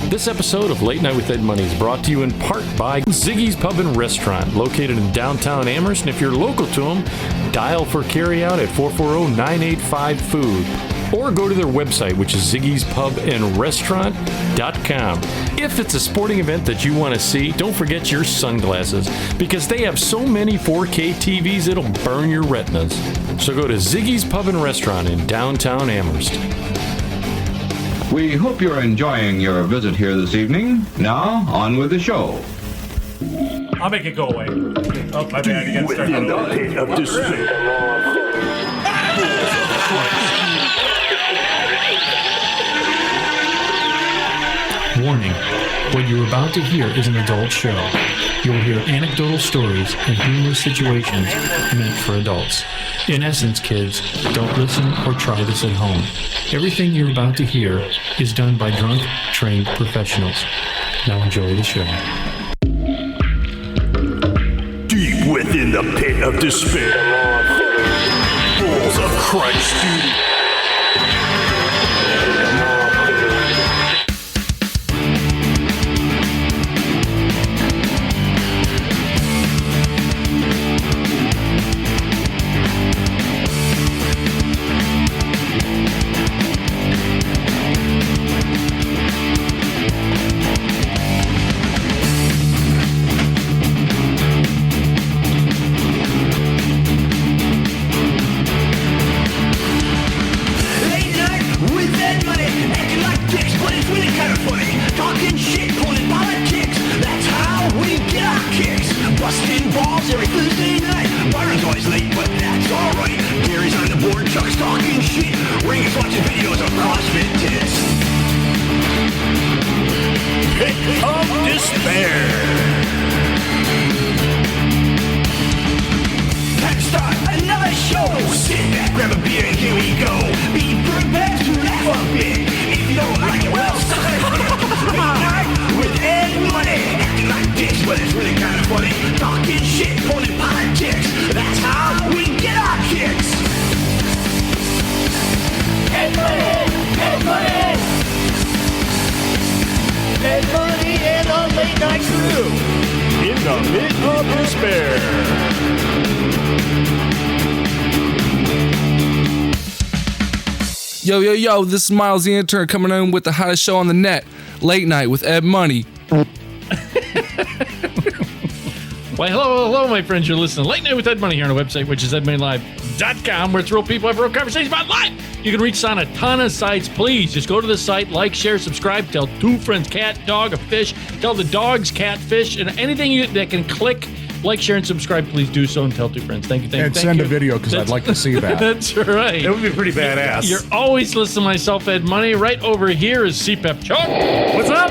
This episode of Late Night with Ed Money is brought to you in part by Ziggy's Pub and Restaurant, located in downtown Amherst. And if you're local to them, dial for carryout at 440-985-FOOD. Or go to their website, which is ziggyspubandrestaurant.com. If it's a sporting event that you want to see, don't forget your sunglasses, because they have so many 4K TVs it'll burn your retinas. So go to Ziggy's Pub and Restaurant in downtown Amherst. We hope you're enjoying your visit here this evening. Now, on with the show. I'll make it go away. Oh, my bad. You gotta start that over. Of despair. Warning, what you're about to hear is an adult show. You'll hear anecdotal stories and humorous situations meant for adults. In essence, kids, don't listen or try this at home. Everything you're about to hear is done by drunk, trained professionals. Now enjoy the show. Deep within the pit of despair. Balls of Christ, dude. Yo, this is Miles the Intern coming in with the hottest show on the net, Late Night with Ed Money. Why, hello, my friends. You're listening to Late Night with Ed Money here on the website, which is edmoneylive.com, where it's real people have real conversations about life. You can reach us on a ton of sites. Please just go to the site, like, share, subscribe, tell two friends, cat, dog, a fish, tell the dogs, cat, fish, and anything that can click. Like, share, and subscribe. Please do so and tell two friends. Thank you. And send a video, because I'd like to see that. That's right. It would be pretty badass. You're always listening to myself, Ed Money. Right over here is CPEP Chuck. What's up?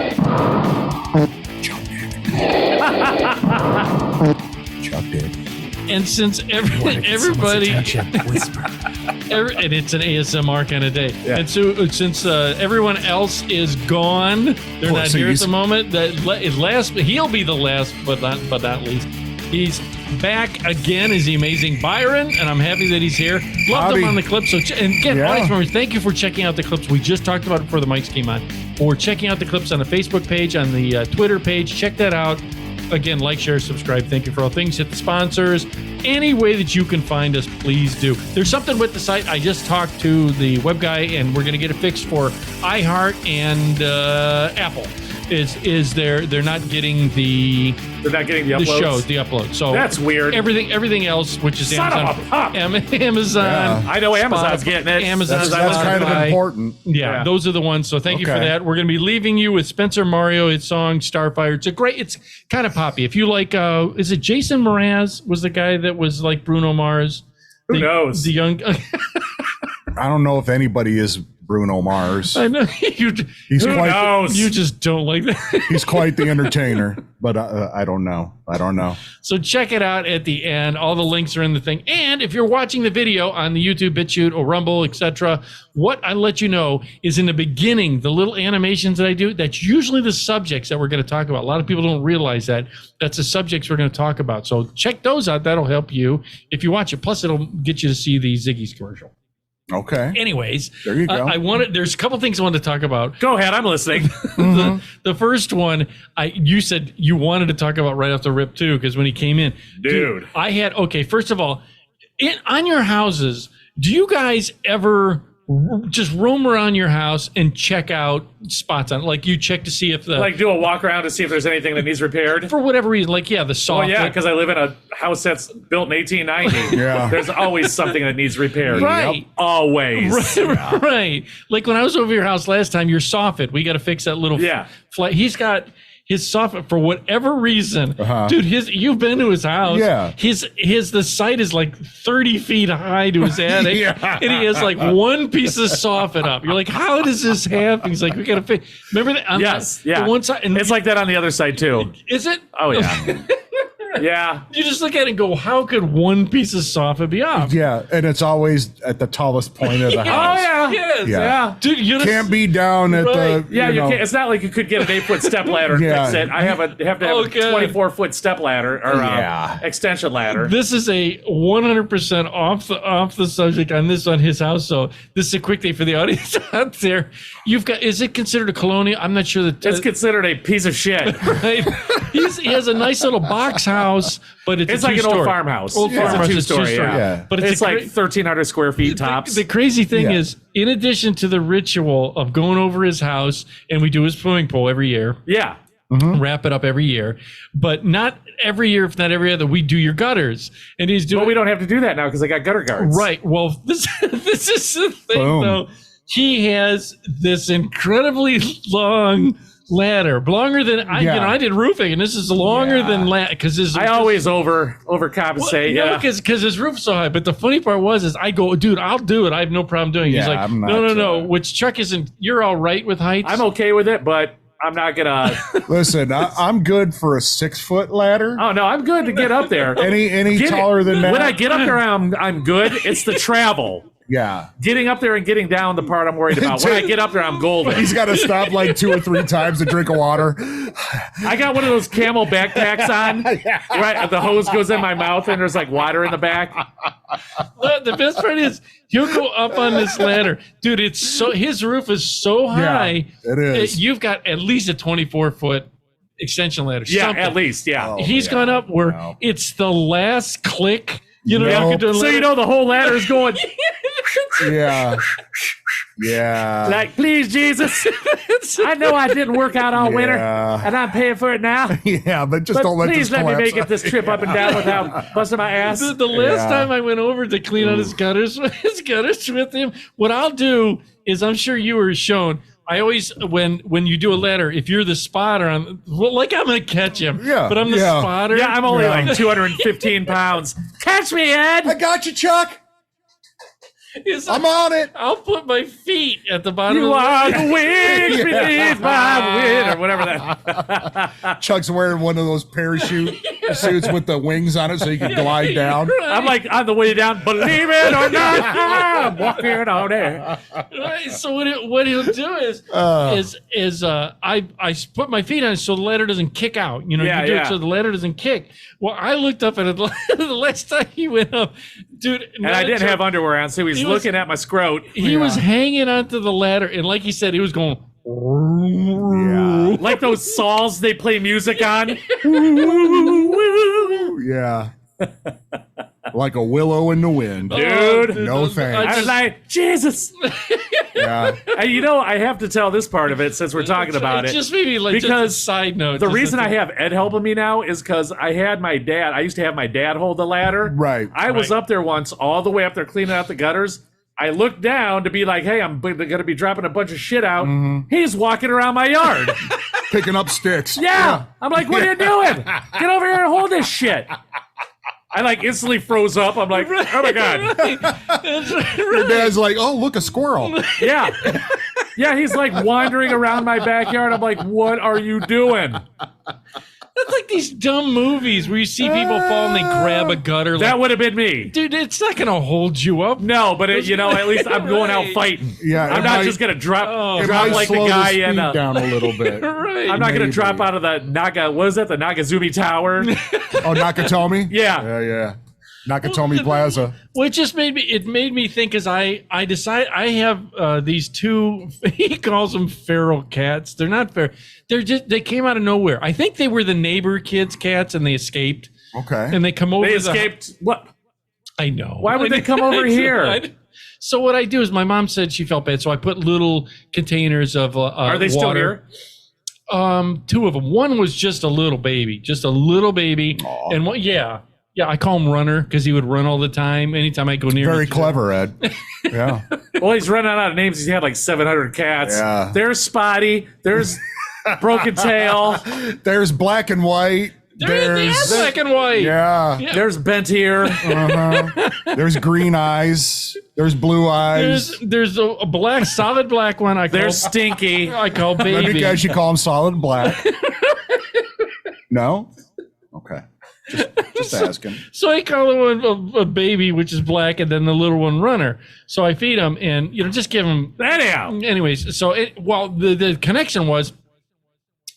Chuck did. And since everybody, and it's an ASMR kind of day, yeah. And so since everyone else is gone, they're not here at the moment. He'll be the last, but not least. He's back again as the amazing Byron, and I'm happy that he's here. Loved him on the clip. So, and again, audience members, thank you for checking out the clips. We just talked about it before the mics came on. Or checking out the clips on the Facebook page, on the Twitter page. Check that out. Again, like, share, subscribe. Thank you for all things. Hit the sponsors. Any way that you can find us, please do. There's something with the site. I just talked to the web guy, and we're going to get it fixed for iHeart and Apple. They're not getting the shows, the upload. So that's weird. Everything else, which is Amazon. I know Amazon's getting it. Amazon's that's kind of important. Yeah, those are the ones. So thank you for that. We're going to be leaving you with Spencer Mario, his song Starfire. It's kind of poppy. If you like, is it Jason Mraz was the guy that was like Bruno Mars? Who knows? The young. I don't know if anybody is Bruno Mars. I know you just don't like that. He's quite the entertainer, but I don't know. So check it out at the end. All the links are in the thing. And if you're watching the video on the YouTube, BitChute, or Rumble, etc., what I let you know is in the beginning, the little animations that I do, that's usually the subjects that we're going to talk about. A lot of people don't realize that. That's the subjects we're going to talk about. So check those out. That'll help you if you watch it. Plus, it'll get you to see the Ziggy's commercial. Okay. Anyways, There you go. there's a couple things I wanted to talk about. Go ahead, I'm listening. The first one, you said you wanted to talk about right off the rip too, because when he came in, Dude. First of all, on your houses, do you guys ever just roam around your house and check out spots on, like you check to see if the, Like do a walk around to see if there's anything that needs repaired? for whatever reason, like the Oh soffit. yeah, because I live in a house that's built in 1890. Yeah. There's always something that needs repaired. Right. Always. Right. Like when I was over your house last time, your soffit, we got to fix that little Yeah. flat. He's got his soffit for whatever reason. Dude, you've been to his house. Yeah. The site is like 30 feet high to his attic. Yeah. And he has like one piece of soffit up. You're like, how does this happen? He's like, we got to fix. Remember that? Yes. Yeah. The one side, and It's like that on the other side too. is it? Oh yeah. Yeah. You just look at it and go, how could one piece of soffit be off? Yeah, and it's always at the tallest point of the Oh house. yeah. Yes. Yeah. Dude, you Can't be down at the. Yeah, you know, can't. It's not like you could get an 8-foot step ladder and Yeah. fix it. I have to have Okay. a 24-foot step ladder or Yeah. extension ladder. This is a 100% off the subject on this on his house. So this is a quick thing for the audience out there. You've got, is it considered a colonial? I'm not sure that It's considered a piece of shit. right. He has a nice little box house, but it's It's like an old two-story. farmhouse. Old Yeah. It's a farmhouse. two-story, two-story. yeah. But It's a like great- 1,300 square feet tops. The crazy thing Yeah. is, in addition to the ritual of going over his house, and we do his swimming pool every year, yeah. wrap it up every year, but not every year, if not every other, we do your gutters. And he's doing But we don't have to do that now because I got gutter guards. Right. Well, this is the thing, Boom. though. He has this incredibly long ladder, longer than I. Yeah. You know, I did roofing, and this is longer than because his. I always overcompensate. Yeah. because his roof's so high. But the funny part is I go, dude, I'll do it. I have no problem doing it. He's Yeah, like, I'm not, no. Which Chuck isn't. You're all right with heights. I'm okay with it, but I'm not gonna. Listen, I'm good for a 6-foot ladder. Oh no, I'm good to get up there. Any Get it. taller than that? When I get up there, I'm good. It's the travel. Yeah. Getting up there and getting down the part I'm worried about. When I get up there, I'm golden. He's got to stop like 2 or 3 times to drink a water. I got one of those camel backpacks on. Right, the hose goes in my mouth and there's like water in the back. The best part is he'll go up on this ladder, dude. It's so his roof is so high. it is. You've got at least a 24-foot extension ladder. Yeah, something. at least, yeah. Oh, He's yeah, gone up where no. it's the last click. You know, No. you can do a So you ladder. know the whole ladder is going Yeah. Yeah. like, please, Jesus. I know I didn't work out all winter, Yeah. and I'm paying for it now. Yeah, but just But don't let please this let me collapse. make it this trip up and down without busting my ass. The last Yeah. time I went over to clean out his gutters with him, what I'll do is, I'm sure you were shown. I always, when you do a ladder, if you're the spotter, I'm gonna catch him. Yeah, But I'm the yeah. spotter. Yeah, I'm only Yeah. like 215 pounds. Catch me, Ed. I got you, Chuck. It's I'm on it. I'll put my feet at the bottom You of the are ladder. the wings Yeah. beneath my wing, or whatever that. Chuck's wearing one of those parachute suits with the wings on it so you can glide down. I'm like on the way down. Believe it or not, I'm walking on air. Right. So what he'll do is I put my feet on it so the ladder doesn't kick out. You know, Yeah, you do yeah. it so the ladder doesn't kick. Well, I looked up at it the last time he went up, dude. And I didn't have underwear on, so he was was- looking at my scrot. He was hanging onto the ladder, and like he said, he was going. Yeah. Like those saws they play music on. Yeah. Like a willow in the wind. Dude. No thanks. I was like, Jesus. Yeah. And you know, I have to tell this part of it since we're talking about it. Just maybe like Because just a side note. The just reason a- I have Ed helping me now is because I used to have my dad hold the ladder. Right. I was Right. up there once, all the way up there cleaning out the gutters. I looked down to be like, hey, I'm going to be dropping a bunch of shit out. He's walking around my yard. Picking up sticks. Yeah. I'm like, what are you doing? Get over here and hold this shit. I like instantly froze up. I'm like, oh my God. Your dad's like, oh, look, a squirrel. Yeah. Yeah, he's like wandering around my backyard. I'm like, what are you doing? That's like these dumb movies where you see people fall and they grab a gutter. That Like, would have been me. dude, it's not gonna hold you up. No, but at least I'm going out Right. fighting. Yeah, I'm it not might- just gonna drop It drop might like the slow guy speed in. down a little bit. Right. I'm not gonna Maybe. drop out of the Naga. What is that? The Nagazumi Tower. Oh, Nakatomi? Yeah. Yeah, yeah. Nakatomi Plaza. Well, it made me think as I decided I have these two, he calls them feral cats. They're not fair. They came out of nowhere. I think they were the neighbor kids' cats and they escaped. Okay. And they come over. They escaped. What? I know. Why would they come over here? So what I do is my mom said she felt bad. So I put little containers of Are they still water. here? Two of them. One was just a little baby. Aww. And one, yeah, I call him Runner because he would run all the time. Anytime I go near. Very clever, Ed. Yeah. Well, he's running out of names. He's had like 700 cats. Yeah. There's Spotty. There's Broken Tail. There's Black and White. There's black and white. Yeah. There's Bent Ear. Uh-huh. There's Green Eyes. There's Blue Eyes. There's a black, solid black one. There's Stinky. I call Maybe baby. guys should call him Solid Black. No? Okay. Just asking. So I call the one a baby, which is black, and then the little one Runner. So I feed him, and just give him. Anyhow. Anyways, so the connection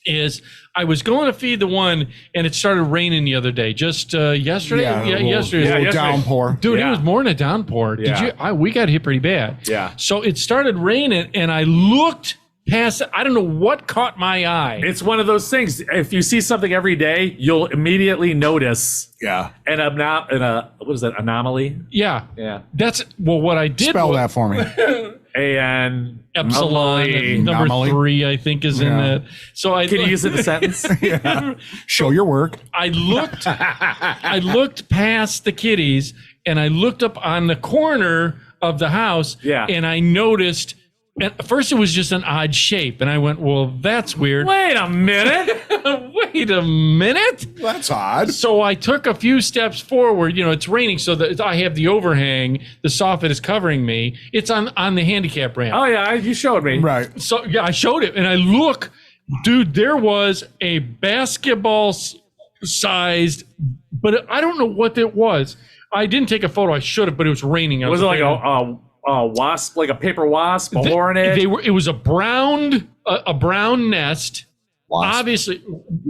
is I was going to feed the one, and it started raining the other day, just yesterday. Yesterday. Little downpour. Dude, Yeah. it was more than a downpour. Yeah. We got hit pretty bad. Yeah. So it started raining, and I looked past. I don't know what caught my eye. It's one of those things. If you see something every day, you'll immediately notice Yeah. what is that, anomaly? Yeah. Yeah. That's what I did. Spell that for me. And Epsilon and number Anomaly. 3, I think, is in Yeah. that. So I can you use it in a sentence? Show your work. I looked past the kitties and I looked up on the corner of the house. Yeah. And I noticed. At first, it was just an odd shape, and I went, "Well, that's weird." Wait a minute. Wait a minute. That's odd. So I took a few steps forward. It's raining, so that I have the overhang. The soffit is covering me. It's on the handicap ramp. Oh yeah, you showed me. Right. So yeah, I showed it, and I look, dude. There was a basketball-sized, but I don't know what it was. I didn't take a photo. I should have, but it was raining. Was it like a wasp, like a paper wasp, a hornet? It was a brown nest. Wasp. Obviously,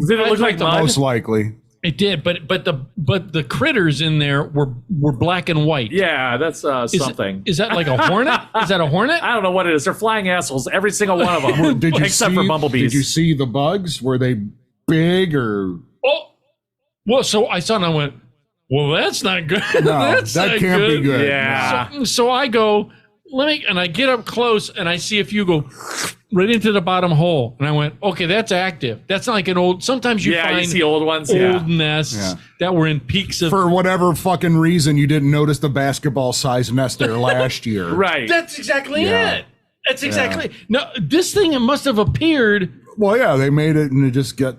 Did it look like mud? Most likely. it did, but the critters in there were black and white. Yeah, that's something. Is that like a hornet? Is that a hornet? I don't know what it is. They're flying assholes, every single one of them, except for bumblebees. Did you see the bugs? Were they big or? Oh, well, so I saw it and I went, well, that's not good. No, That's that not can't be good. good. Yeah. So I go, and I get up close and I see a few go right into the bottom hole. And I went, okay, that's active. That's not like an old, sometimes you find you see old ones. old nests that were in peaks of. For whatever fucking reason, you didn't notice the basketball-sized nest there last year. Right. That's exactly Yeah. it. That's exactly. No, this thing must have appeared. Well, yeah, they made it and it just got,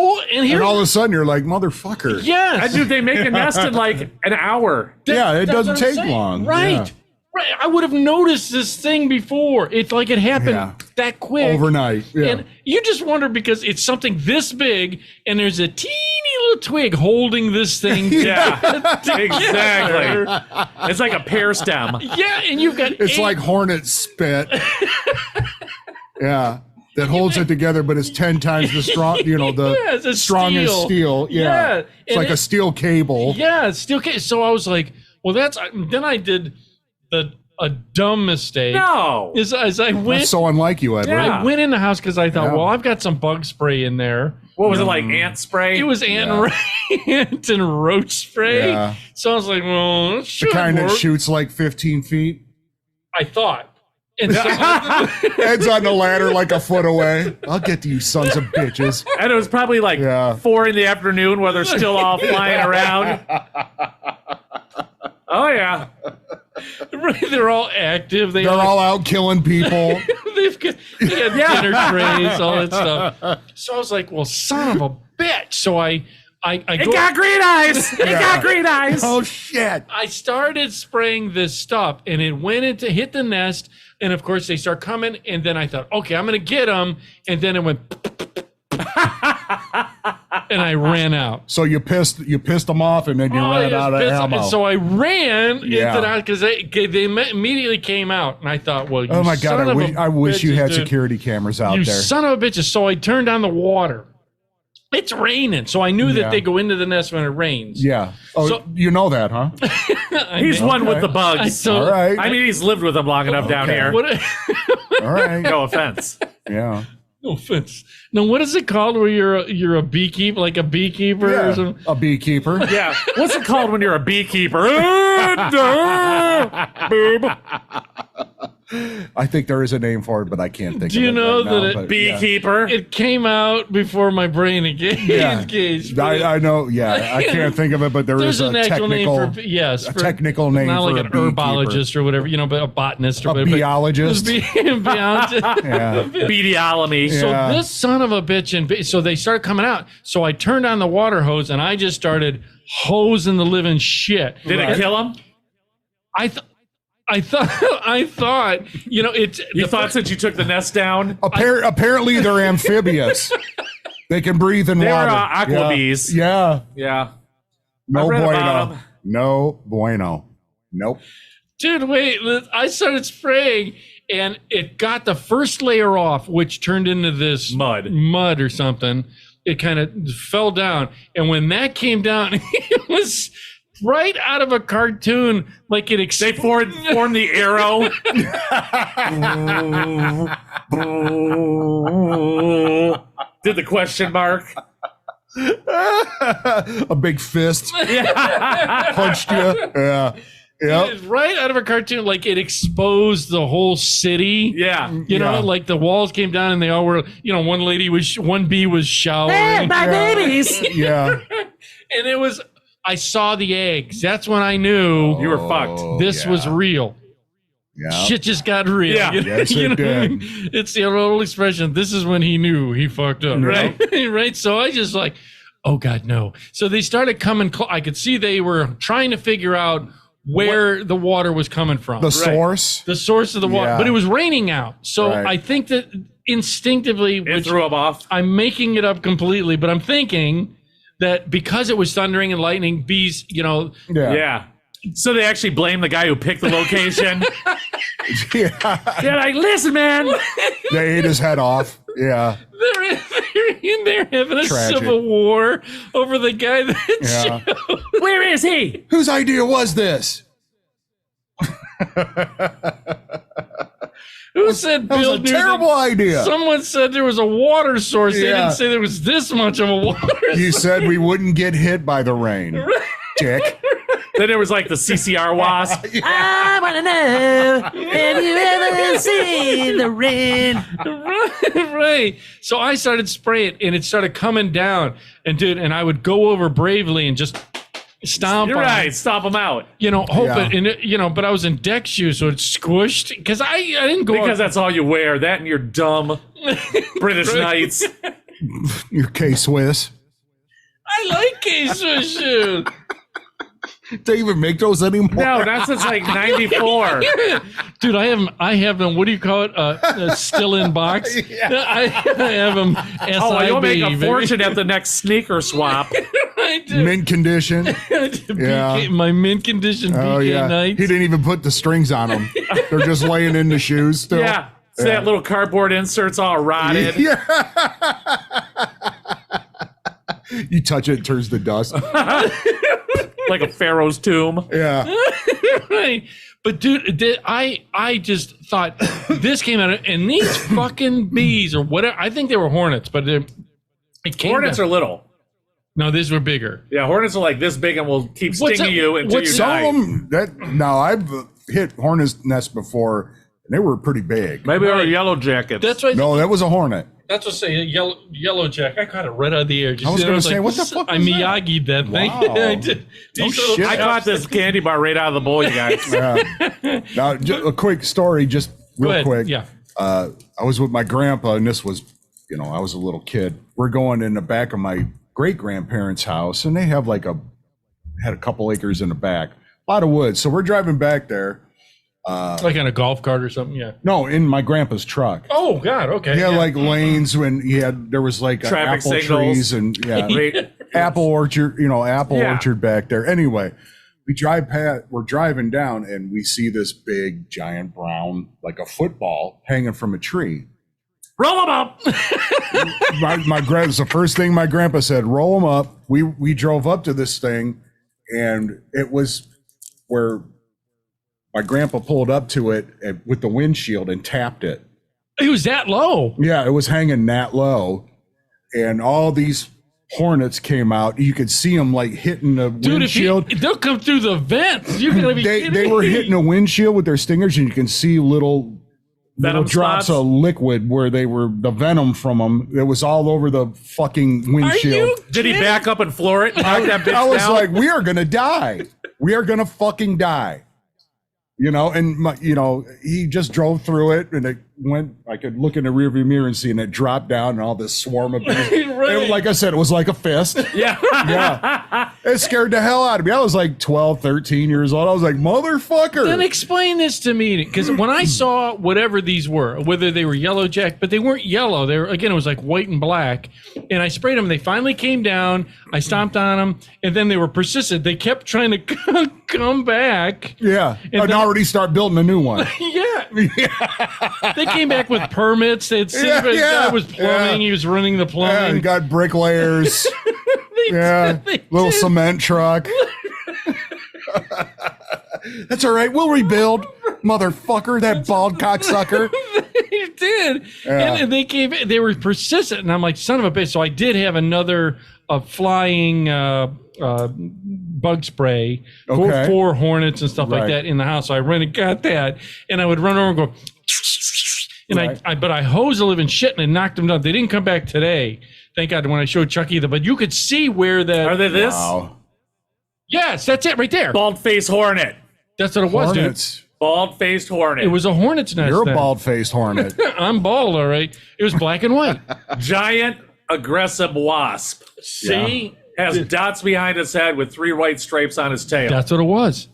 Oh, and here. And all of a sudden you're like, motherfucker. Yes. Dude, they make a nest in like an hour. Yeah, it That's doesn't what I'm take saying. long. Right. Yeah. Right. I would have noticed this thing before. It's like it happened that quick. Overnight. Yeah. And you just wonder because it's something this big and there's a teeny little twig holding this thing. Yeah, exactly. It's like a pear stem. Yeah, and you've got It's like hornet spit. Yeah. That holds it together, but it's 10 times the strong, the it's a strongest steel. Yeah. It's and like a steel cable. Yeah, it's steel cable. So I was like, well, then I did a dumb mistake. No. As I went. That's so unlike you, Edward. Yeah. I went in the house because I thought, Yeah. well, I've got some bug spray in there. What was it, like ant spray? It was ant and roach spray. Yeah. So I was like, well, that The should kind that work. shoots like 15 feet. I thought. And so Ed's on the ladder like a foot away. I'll get to you sons of bitches. And it was probably like 4 p.m. where they're still all flying around. Oh, yeah. they're all active. They're all out killing people. They've got dinner trays, all that stuff. So I was like, well, son of a bitch. So I It got green eyes. It got green eyes. Oh, shit. I started spraying this stuff and it went hit the nest. And of course they start coming. And then I thought, okay, I'm going to get them. And then it went and I ran out. So you pissed them off and then you ran out of ammo. And so I ran into Yeah. that because they immediately came out. And I thought, well, you Oh my God, son of a I wish you bitches, had dude. security cameras out You there. son of a bitches. So I turned on the water. It's raining, so I knew that they go into the nest when it rains. Yeah. Oh, So- you know that, huh? He's one with the bugs. So, All right. I mean, he's lived with them long enough down here. What, All right. No offense. Yeah. no offense. No, what is it called where you're a beekeeper, like a beekeper or Yeah. something? A beekeeper. Yeah. What's it called when you're a beekeeper? Boob. I think there is a name for it, but I can't think Do of you it. know right now, that it- but, Beekeeper. It came out before my brain engaged. Yeah. I know. Yeah. I can't think of it, but There's is a an actual technical name for a technical name not for like a an beekeeper. herbologist or whatever, but a botanist or A whatever. biologist. Biologist. Yeah. Bediolomy. So Yeah. this son of a bitch, and so they started coming out. So I turned on the water hose and I just started hosing the living shit. Did it kill him? I thought, it's. You thought since you took the nest down? Apparently, they're amphibious. They can breathe in They were, water. aqua bees. Yeah. Yeah. No I read about bueno. 'em. No bueno. Nope. Dude, wait! I started spraying, and it got the first layer off, which turned into this mud or something. It kind of fell down, and when that came down, it was right out of a cartoon, like it. They formed the arrow. Did the question mark? A big fist punched you. Yeah. Yep. It's right out of a cartoon, like it exposed the whole city. Yeah. You know, like the walls came down and they all were, one bee was showering. babies. Yeah. And it was, I saw the eggs. That's when I knew You were fucked. this was real. Yeah. Shit just got real. Yeah. Yes, it what I did. mean? It's the old expression. This is when he knew he fucked up. Right. Right. So I just like, oh God, no. So they started coming. I could see they were trying to figure out where the water was coming from. The source. The source of the water. Yeah. But it was raining out. So Right. I think that instinctively, It threw him off. I'm making it up completely, but I'm thinking that because it was thundering and lightning, bees, Yeah. Yeah. So they actually blame the guy who picked the location. Yeah. They're like, listen, man. They ate his head off. Yeah. they're in there having a Tragic. civil war over the guy that Yeah. Where is he? Whose idea was this? Who said That was Bill a knew terrible that- idea. Someone said there was a water source. They Yeah. didn't say there was this much of a water You said we wouldn't get hit by the rain. Dick. Then there was like the CCR wasp. I wanna know, have you ever seen the rain? Right. So I started spraying and it started coming down. And dude, I would go over bravely and just stomp You're on right. it, Stop him out. hope Yeah. it, and it, but I was in deck shoes, so it squished because I didn't go Because that's all you wear. That and your dumb British Knights. Your K-Swiss. I like K-Swiss shoes. They even make those anymore? No, not since like 94. Dude, I have them. What do you call it? Still in box. I have them. Oh, well, you'll make a SIB, fortune at the next sneaker swap. I do. Mint condition. BK, my mint condition BK Oh, yeah. nights. He didn't even put the strings on them. They're just laying in the shoes still. Yeah. So that little cardboard insert's all rotted. Yeah. You touch it, it turns to dust. Like a pharaoh's tomb. Yeah. Right. But dude, I just thought this came out, and these fucking bees or whatever. I think they were hornets, but it came. Hornets down. are little. No, these were bigger. Yeah, hornets are like this big and will keep What's stinging that- you until what's you Some die. of them, no, I've hit hornet's nest before, and they were pretty big. Maybe they were yellow jackets. That's why. No, that was a hornet. That's what say yellow jack. I caught it right out of the air. Just, I was you know, gonna it's say, what the fuck I was that? Miyagi'd that thing. Wow. I did. No These little shit. I caught this candy bar right out of the bowl, you guys. Yeah. Now, a quick story, just Go real ahead. quick. Yeah. I was with my grandpa, and this was, I was a little kid. We're going in the back of my great grandparents' house, and they have had a couple acres in the back, a lot of woods. So we're driving back there. Like on a golf cart or something. Yeah. No, in my grandpa's truck. Oh God. Okay. He had yeah. like lanes when there was like Traffic apple signals. trees and Wait, apple orchard, apple Yeah. orchard back there. Anyway, we're driving down and we see this big giant brown, like a football hanging from a tree. Roll them up. It's the first thing my grandpa said, roll them up. We drove up to this thing, and it was where my grandpa pulled up to it with the windshield and tapped it. It was that low. Yeah, it was hanging that low, and all these hornets came out. You could see them like hitting the windshield. They'll come through the vents. You gotta be kidding They were me. hitting a windshield with their stingers, and you can see little Venom drops spots? of liquid where they were the venom from them. It was all over the fucking windshield. Did he back up and floor it? And knock that bitch I was down? like, we are gonna die. We are gonna fucking die. You know, and he just drove through it, and it went. I could look in the rearview mirror and see, and it dropped down, and all this swarm of bees. Right. Like I said, it was like a fist. yeah. Yeah, it scared the hell out of me. I was like 12, 13 years old. I was like, motherfucker. Then explain this to me, because when I saw whatever these were, whether they were yellow jack, but they weren't yellow. They were, again, it was like white and black. And I sprayed them. They finally came down. I stomped on them, and then they were persistent. They kept trying to come back. Yeah, And and then- already start building a new one. Yeah. They came back with permits. They'd see the guy was plumbing. He was running the Yeah, plumbing. and got bricklayers. Yeah, little cement truck. That's all right. We'll rebuild, motherfucker. That bald cocksucker. They did. Yeah. And they came. They were persistent, and I'm like, son of a bitch. So I did have another flying bug spray Okay. for hornets and stuff like Right. that in the house. So I ran and got that, and I would run over and go. And Right. but I hosed the living shit and I knocked them down. They didn't come back today. Thank God when I showed Chucky but you could see where that. Are they this? Wow. Yes, that's it right there. Bald-faced hornet. That's what it was, dude. Hornets. Bald-faced hornet. It was a hornet's nest. You're a then. bald-faced hornet. I'm bald, all right. It was black and white. Giant, aggressive wasp. See? Has dots behind its head with 3 white stripes on his tail. That's what it was.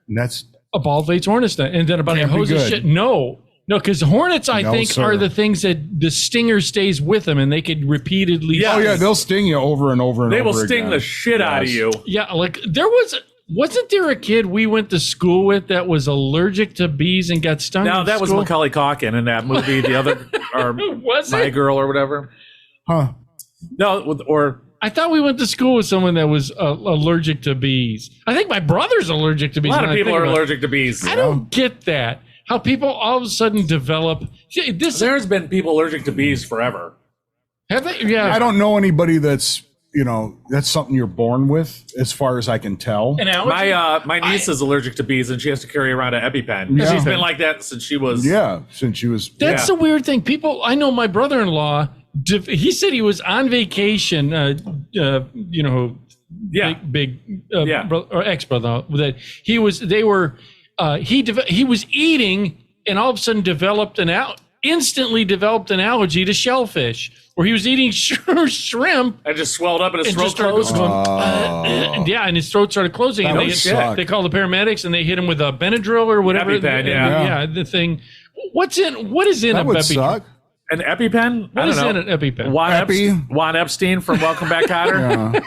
And that's A bald-faced hornet's nest. And then about a Can't be hose of good. shit. No, because hornets, I No, think, sir. are the things that the stinger stays with them and they could repeatedly. Yeah. oh yeah, they'll sting you over and over and They over will sting again. the shit out of Yes. you. Yeah, like wasn't there a kid we went to school with that was allergic to bees and got stung? Now in that was school? Macaulay Culkin in that movie, the other, or Was My it? Girl or whatever. Huh? No, or I thought we went to school with someone that was allergic to bees. I think my brother's allergic to a bees. lot when of I people think are about it. allergic to bees. I don't get that. How people all of a sudden develop. See, this There's been people allergic to bees forever. have they? Yeah, I don't know anybody that's that's something you're born with, as far as I can tell. An allergy? My niece is allergic to bees, and she has to carry around an EpiPen. Yeah. She's been like that since she was. Yeah, since she was. That's Yeah. the weird thing. People, I know my brother-in-law. He said he was on vacation. Yeah. big Yeah. or ex-brother that he was. They were. He was eating, and all of a sudden instantly developed an allergy to shellfish, where he was eating shrimp. I just swelled up and his And throat just started closed. going, yeah, and his throat started closing. That And would suck. they called the paramedics and they hit him with a Benadryl or whatever. EpiPen, And, yeah. the thing. What is in That a would EpiPen? suck. An EpiPen? What I is don't in know. an EpiPen? Juan Epstein from Welcome Back, Kotter. Yeah.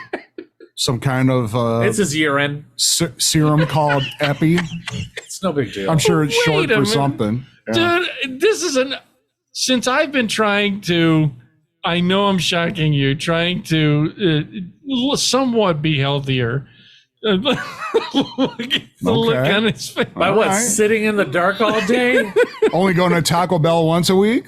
Some kind of It's his urine. serum called Epi. It's no big deal. I'm sure it's Wait short a for minute. something. Yeah. Dude, this is since I've been trying to, I know I'm shocking you, trying to somewhat be healthier. Look at the look Okay. on his face. By All what? right. Sitting in the dark all day? Only going to Taco Bell once a week?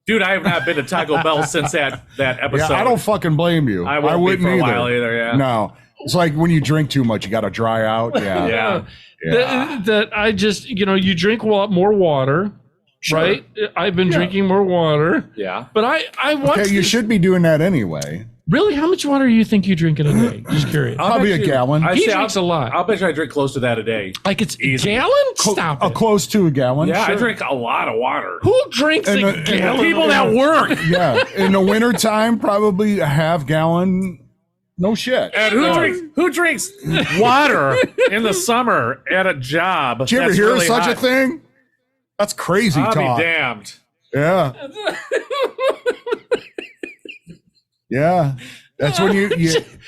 Dude, I have not been to Taco Bell since that episode. Yeah, I don't fucking blame you. I won't be wouldn't for a either. while either, yeah. No. It's like when you drink too much, you got to dry out. Yeah. Yeah. That I just, you drink more water, right? I've been drinking more water, Yeah. but I watched Okay, you this- should be doing that anyway. Really, how much water do you think you drink in a day? Just curious. Probably a gallon. He drinks a lot. I'll bet you I drink close to that a day. Like it's Easy. gallon? Stop it. Close to a gallon. Yeah, sure. I drink a lot of water. Who drinks And a the- and gallon? the People that work. Yeah. In the wintertime, probably a half gallon. No shit. And who drinks water in the summer at a job? Did you ever that's hear really of such hot? a thing? That's crazy I'll talk. be damned. Yeah. Yeah. That's when you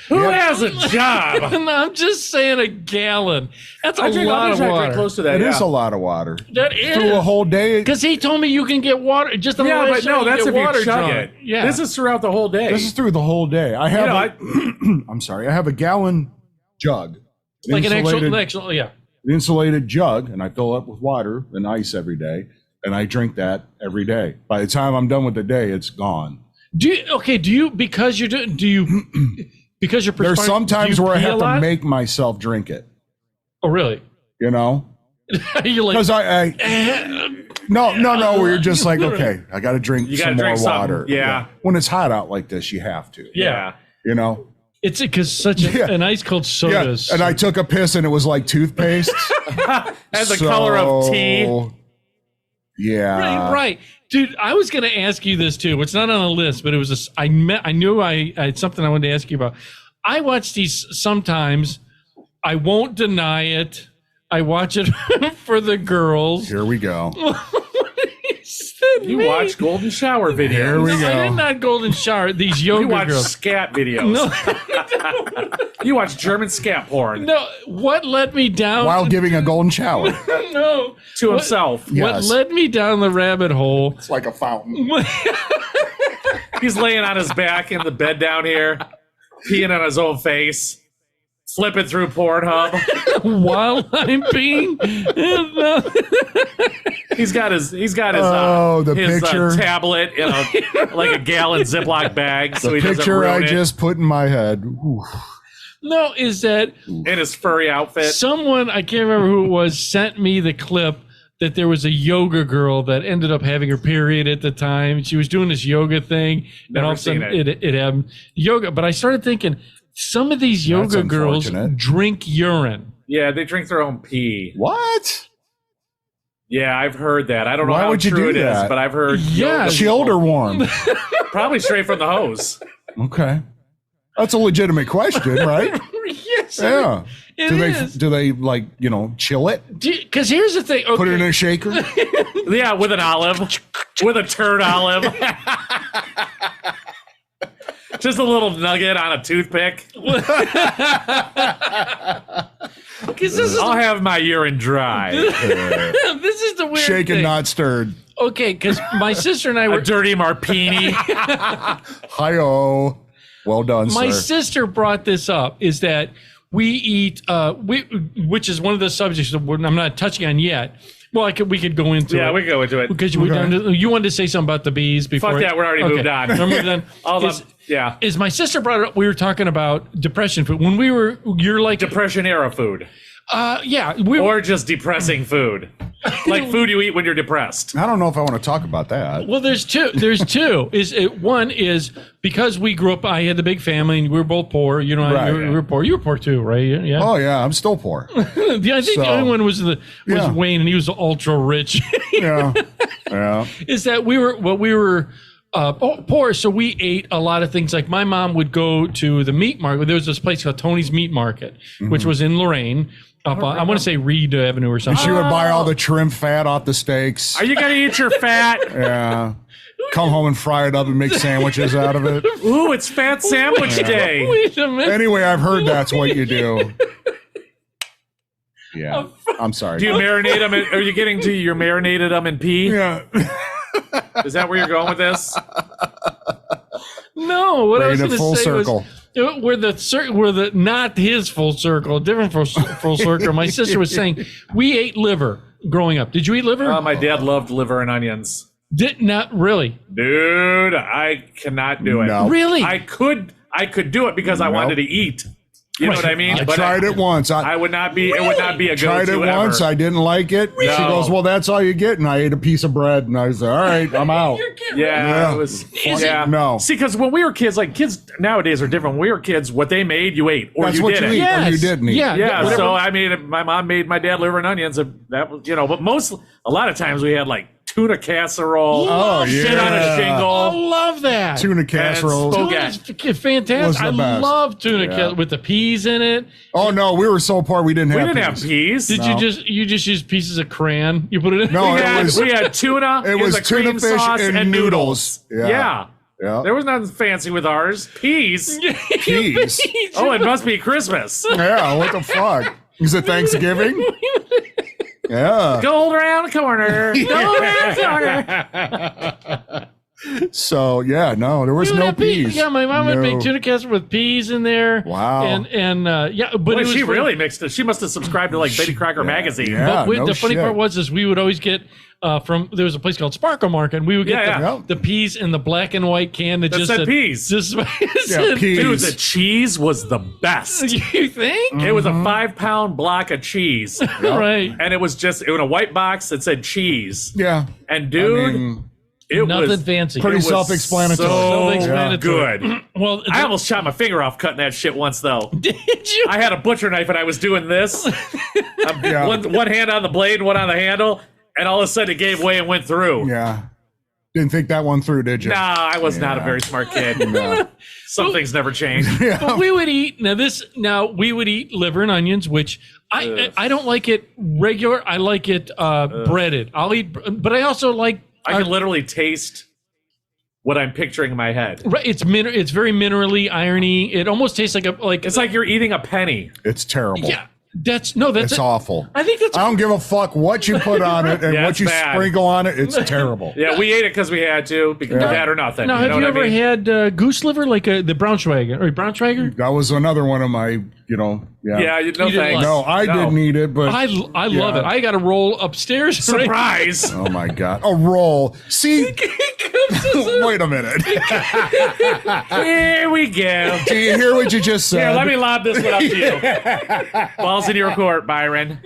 Who has a job? I'm just saying a gallon. That's a lot of I drink water. close to that. It yeah. is a lot of water. That Through a is. whole day. Because he told me you can get water. Just on the Yeah, last but show, no, you that's get if water you chug drunk. it. Yeah. This is throughout the whole day. This is through the whole day. I have. know, I'm sorry. I have a gallon jug, like an insulated- actual, yeah. insulated jug, and I fill it up with water and ice every day, and I drink that every day. By the time I'm done with the day, it's gone. Do you because you're doing? Do you because you're? There's perspiring, sometimes do you where I pee a have to lot? make myself drink it. Oh, really? You know, You're like, because I no. Where you're just like, okay, I got to drink You some gotta more drink something, water. yeah. When it's hot out like this, you have to. yeah. You know. It's because such an ice cold soda. Yeah. is And I took a piss, and it was like toothpaste. Has the color of tea. Yeah. right, dude. I was going to ask you this too. It's not on the list, but it was. I knew I had something I wanted to ask you about. I watch these sometimes. I won't deny it. I watch it for the girls. Here we go. You watch golden shower videos. Here we I go. did not golden shower. These yoga You watch girls. scat videos. No, You watch German scat porn no. What led me down? While giving a golden shower. no. to What- himself. What Yes. led me down the rabbit hole? It's like a fountain. He's laying on his back in the bed down here, peeing on his own face, flipping through Pornhub. While I'm being. He's got his the his picture. tablet in like a gallon Ziploc bag, so he doesn't Picture I ruin it just put in my head. Ooh. No, is that in his furry outfit. someone, I can't remember who it was, sent me the clip that there was a yoga girl that ended up having her period at the time. She was doing this yoga thing, and Never all of a sudden seen it happened. Yoga. But I started thinking, some of these That's yoga girls unfortunate. drink urine. Yeah, they drink their own pee. What? Yeah, I've heard that. I don't know Why how would you true do it is, that? but I've heard. Yeah. yoga Chilled people- or warm? Probably straight from the hose. Okay. That's a legitimate question, right? Yes, Yeah. it do they is. do they like, chill it? Because here's the thing. Okay. Put it in a shaker? Yeah, with an olive, with a turd olive. Just a little nugget on a toothpick. Because this is I'll have my urine dry. this is the weird Shaken, thing. not stirred. Okay, because my sister and I A were. dirty martini. Hi-oh. Well done, My sir. sister brought this up. Is that we eat, which is one of the subjects that I'm not touching on yet. Well, we could go into Yeah, it. we can go into it. Because you wanted to say something about the bees before. Fuck that, we're already moved on. We're moved on. All is, yeah. is my sister brought it up? We were talking about depression food when we were. You're like Depression era food. yeah. We Or just depressing food. Like food you eat when you're depressed. I don't know if I want to talk about that. Well, there's two. One is because we grew up. I had the big family, and we were both poor. You know, Right. we were poor. You were poor too, right? Yeah. Oh, yeah, I'm still poor. I think So- the only one was Yeah. Wayne, and he was ultra rich. Yeah. Yeah. Is that we were poor, so we ate a lot of things. Like my mom would go to the meat market. There was this place called Tony's Meat Market, which was in Lorraine. Up on, I want to say Reed Avenue or something. She would buy all the trim fat off the steaks. Are you going to eat your fat? Yeah. Come home and fry it up and make sandwiches out of it. Ooh, it's fat sandwich day. Wait a minute. Anyway, I've heard that's what you do. Yeah. I'm sorry. Do you marinate them? Are you getting to your marinated them in pee? Yeah. Is that where you're going with this? No, what I was Bring going it to full say circle. was we're the not his full circle, different full circle. My sister was saying we ate liver growing up. Did you eat liver? My dad loved liver and onions. Did not really. Dude, I cannot do it. No. Really? I could do it because I wanted to eat. You know what I mean? I But tried it once. I would not be. It would not be a tried go-to it once. ever. I didn't like it. She No. goes, well, that's all you get. And I ate a piece of bread. And I was like, all right, I'm out. Yeah, Yeah. it was. Is yeah, it? No. See, because when we were kids, like kids nowadays are different. When we were kids, what they made, you ate, or That's you what didn't. you eat, or Yes. you didn't eat. Yeah. Yeah, whatever. so I mean, my mom made my dad liver and onions. And that was, but a lot of times we had like tuna casserole, Oh, shit on a yeah. I shingle. love that. Tuna casserole. spoke- Tuna is fantastic. Was the I best. love tuna Yeah. with the peas in it. Oh, no, we were so poor we didn't We have didn't have peas. peas. Did you just use pieces of crayon? You put it in? No, we, it had, was we had tuna. it was a tuna cream fish sauce and noodles. Yeah. Yeah. There was nothing fancy with ours. Peas. Peas. Oh, it must be Christmas. Yeah, what the fuck? Is it Thanksgiving? Yeah. Gold around the corner. Gold around the corner. So yeah, no, there was We would no have peas. Yeah, my mom would No. make tuna casserole with peas in there. Wow. And yeah, but Boy, it was she funny. really mixed it. She must have subscribed to like Betty Crocker magazine. Yeah, But no the funny shit. part was is we would always get from there was a place called Sparkle Market, and we would get Yeah, the peas in the black and white can that, That just said peas. Just Yeah, peas. Dude, the cheese was the best. You think? It was a 5-pound block of cheese. Right. And it was just in a white box that said cheese. Yeah. And dude, I mean, it Nothing was fancy. pretty it was self-explanatory. So Self-explanatory. good. Well, I almost shot my finger off cutting that shit once though. did you? I had a butcher knife and I was doing this. Yeah. One hand on the blade, one on the handle, and all of a sudden it gave way and went through. yeah. Didn't think that one through, did you? Nah, I was not a very smart kid. No. Some things never change. But we would eat we would eat liver and onions, which I don't like it regular. I like it breaded. I'll eat, but I also like. I can literally taste what I'm picturing in my head. Right, it's very minerally, irony. It almost tastes like It's like you're eating a penny. It's terrible. yeah. That's It's awful. I think that's I don't give a fuck what you put on it and Yeah, what it's you bad. sprinkle on it. It's terrible. Yeah, we ate it because we had to, because bad or nothing. Now, you have know you what I ever mean? had goose liver, like the Braunschweiger or Braunschweiger? That was another one of my, Yeah, no You didn't thanks. like- No, I didn't eat it, but I love it. I got to roll upstairs. Surprise! oh my god, a roll. See, wait a minute. Here we go. Do you hear what you just said? Here, let me lob this one up to you. Balls in your court, Byron.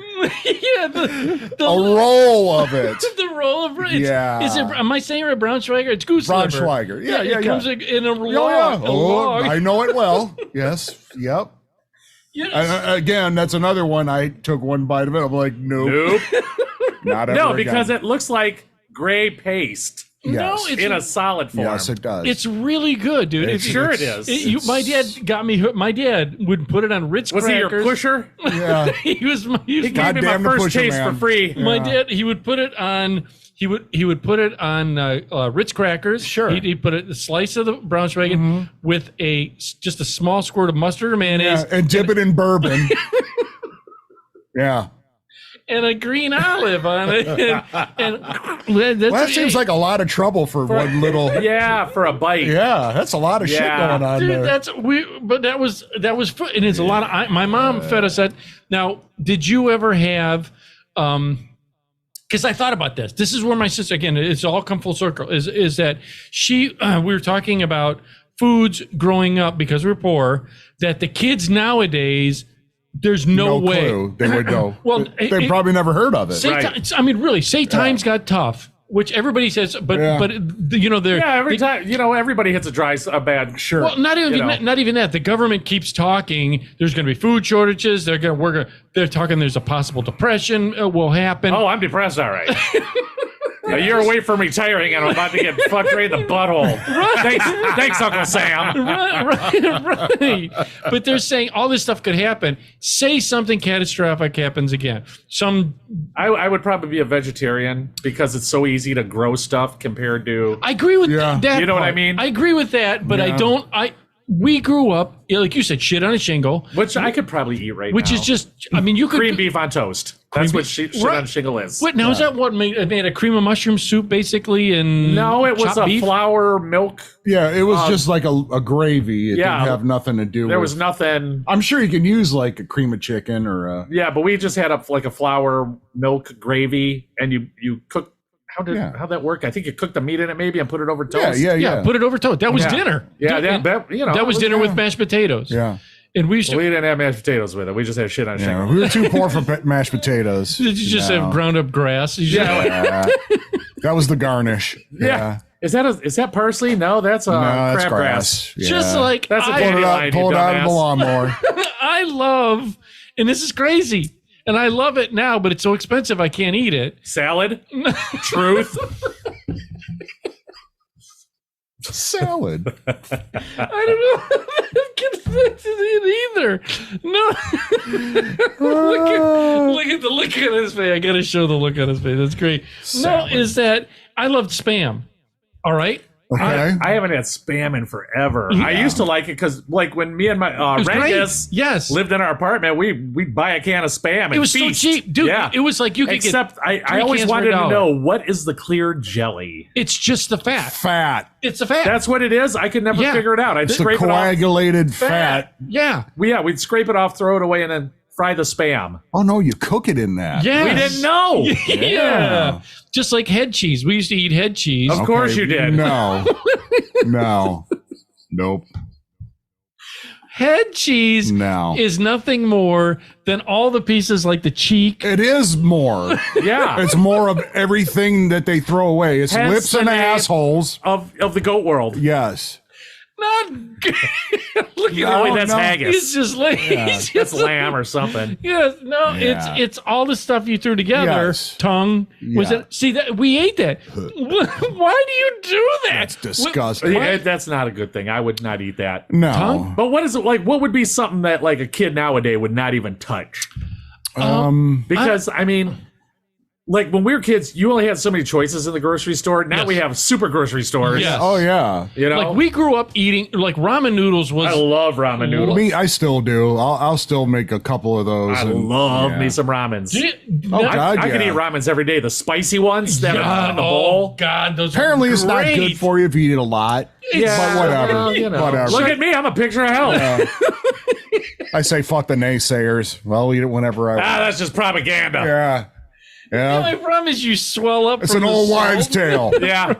Yeah, the a roll of it. the roll of rice. Yeah. Is it? Am I saying it Braunschweiger? It's goose liver. Braunschweiger. Yeah, It comes in a log. Yeah, yeah. A Oh, log. I know it well. Yes. Yep. Yes. Again, that's another one. I took one bite of it. I'm like, nope, Nope. not ever No, because again. it looks like gray paste No, Yes. it's in a solid form. Yes, it does. It's really good, dude. It's- Sure it is. My dad got me. My dad would put it on Ritz Was he crackers. your pusher? yeah. He was my. He was He gave me my Goddamn the first pusher, taste man. for free. my dad. He would put it on. He would put it on Ritz crackers. Sure. He'd put a slice of the Braunschweigen with just a small squirt of mustard or mayonnaise Yeah, and dip it in bourbon. Yeah. and a green olive on it. And that's Well, that seems like a lot of trouble for one little. Yeah, for a bite. Yeah, that's a lot of shit Yeah. going on Dude, there. but that was and it's a lot of. My mom fed us that. Now, did you ever have? Because I thought about this. This is where my sister, again, it's all come full circle. Is that she? We were talking about foods growing up because we were poor. That the kids nowadays, there's no way clue they would know. Well, they probably never heard of it. Say Right. I mean, really, say times got tough, which everybody says, but Yeah. they're Yeah, every time, everybody hits a bad. Sure. Well, not even know. not even that. The government keeps talking. There's going to be food shortages. They're talking. There's a possible depression will happen. Oh, I'm depressed, all right. A year away from retiring, and I'm about to get fucked right in the butthole. Thanks, Uncle Sam. right. But they're saying all this stuff could happen. Say something catastrophic happens again. I would probably be a vegetarian because it's so easy to grow stuff compared to. I agree with Yeah. that. You know what I part. mean? I agree with that, but I Yeah. don't. We grew up, like you said, shit on a shingle, Which I could probably eat right which now. is just. I mean, you could cream beef on toast. That's what shit Right. on shingle is. What now? Is that what made a cream of mushroom soup basically? And No, it was chopped a beef? flour milk. Yeah, it was just like a gravy. It yeah, didn't have nothing to do There with. was nothing. I'm sure you can use like a cream of chicken or a. Yeah, but we just had a flour milk gravy, and you cook. How'd that work? I think you cooked the meat in it maybe and put it over toast. Yeah, put it over toast. That was Yeah. dinner. Yeah, Dude, that was dinner with mashed potatoes. Yeah. And we used to. We didn't have mashed potatoes with it. We just had shit on Yeah, shingle. we were too poor for mashed potatoes. Did you just have ground up grass? You just- Yeah. That was the garnish. Yeah. Is that parsley? No, that's No, that's crabgrass. Yeah. Just like That's a I, dandelion. Pull it out of the dumbass. lawnmower. I love, and this is crazy, and I love it now, but it's so expensive I can't eat it. Salad. Truth. Salad. I don't know. I can't fix it either. No. look at the look on his face. I gotta show the look on his face. That's great. Salad. No, is that I loved Spam. All right. Okay. I haven't had Spam in forever. I used to like it because, like, when me and my Rengus Yes. lived in our apartment, we'd buy a can of Spam. And It was feast. so cheap, dude. Yeah. It was like you could Except get. I always cans for wanted to $1. know, what is the clear jelly? It's just the fat. Fat. It's the fat. That's what it is. I could never Yeah. figure it out. I'd It's the scrape it off. coagulated fat. Yeah. We'd scrape it off, throw it away, and then fry the Spam. Oh no, you cook it in that. Yeah. We didn't know. Yeah. Just like head cheese. We used to eat head cheese. Of course you did. No. No. Nope. Head cheese No. is nothing more than all the pieces like the cheek. It is more. Yeah. It's more of everything that they throw away. It's Hence lips the and name. assholes. of the goat world. Yes. Not look Oh, at wait, that's no. haggis. It's just like That's lamb or something. Yes, no, Yeah. it's all the stuff you threw together. Yes. Tongue was Yeah. it? See that we ate that. Why do you do that? That's disgusting. Yeah, that's not a good thing. I would not eat that. No. Tongue? But what is it like? What would be something that like a kid nowadays would not even touch? Because I mean, like when we were kids, you only had so many choices in the grocery store. Now Yes. we have super grocery stores. Yes. Oh yeah. You know, Like we grew up eating like ramen noodles was I love ramen noodles. Me, I still do. I'll still make a couple of those. I and- love yeah. me some ramens. Oh, I, God, I could yeah. eat ramens every day. The spicy ones that are in the oh bowl. God, those Apparently, are it's not great. good for you if you eat a lot. Yeah, but whatever. well, you know. Whatever. Look at me. I'm a picture of health. I say fuck the naysayers. Well, I'll eat it whenever I. That's just propaganda. Yeah. The Yeah. only problem is you swell up. It's from an the old salt. wives' tale. Yeah.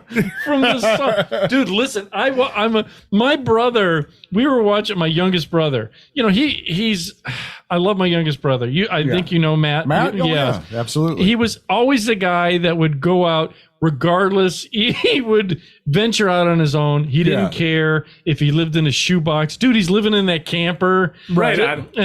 From the salt. Dude, listen, my brother. We were watching my youngest brother. You know, he's. I love my youngest brother. I think you know Matt. Matt? Oh, yeah, yeah, absolutely. He was always the guy that would go out regardless. He would venture out on his own. He didn't Yeah. care if he lived in a shoebox. Dude, he's living in that camper Right.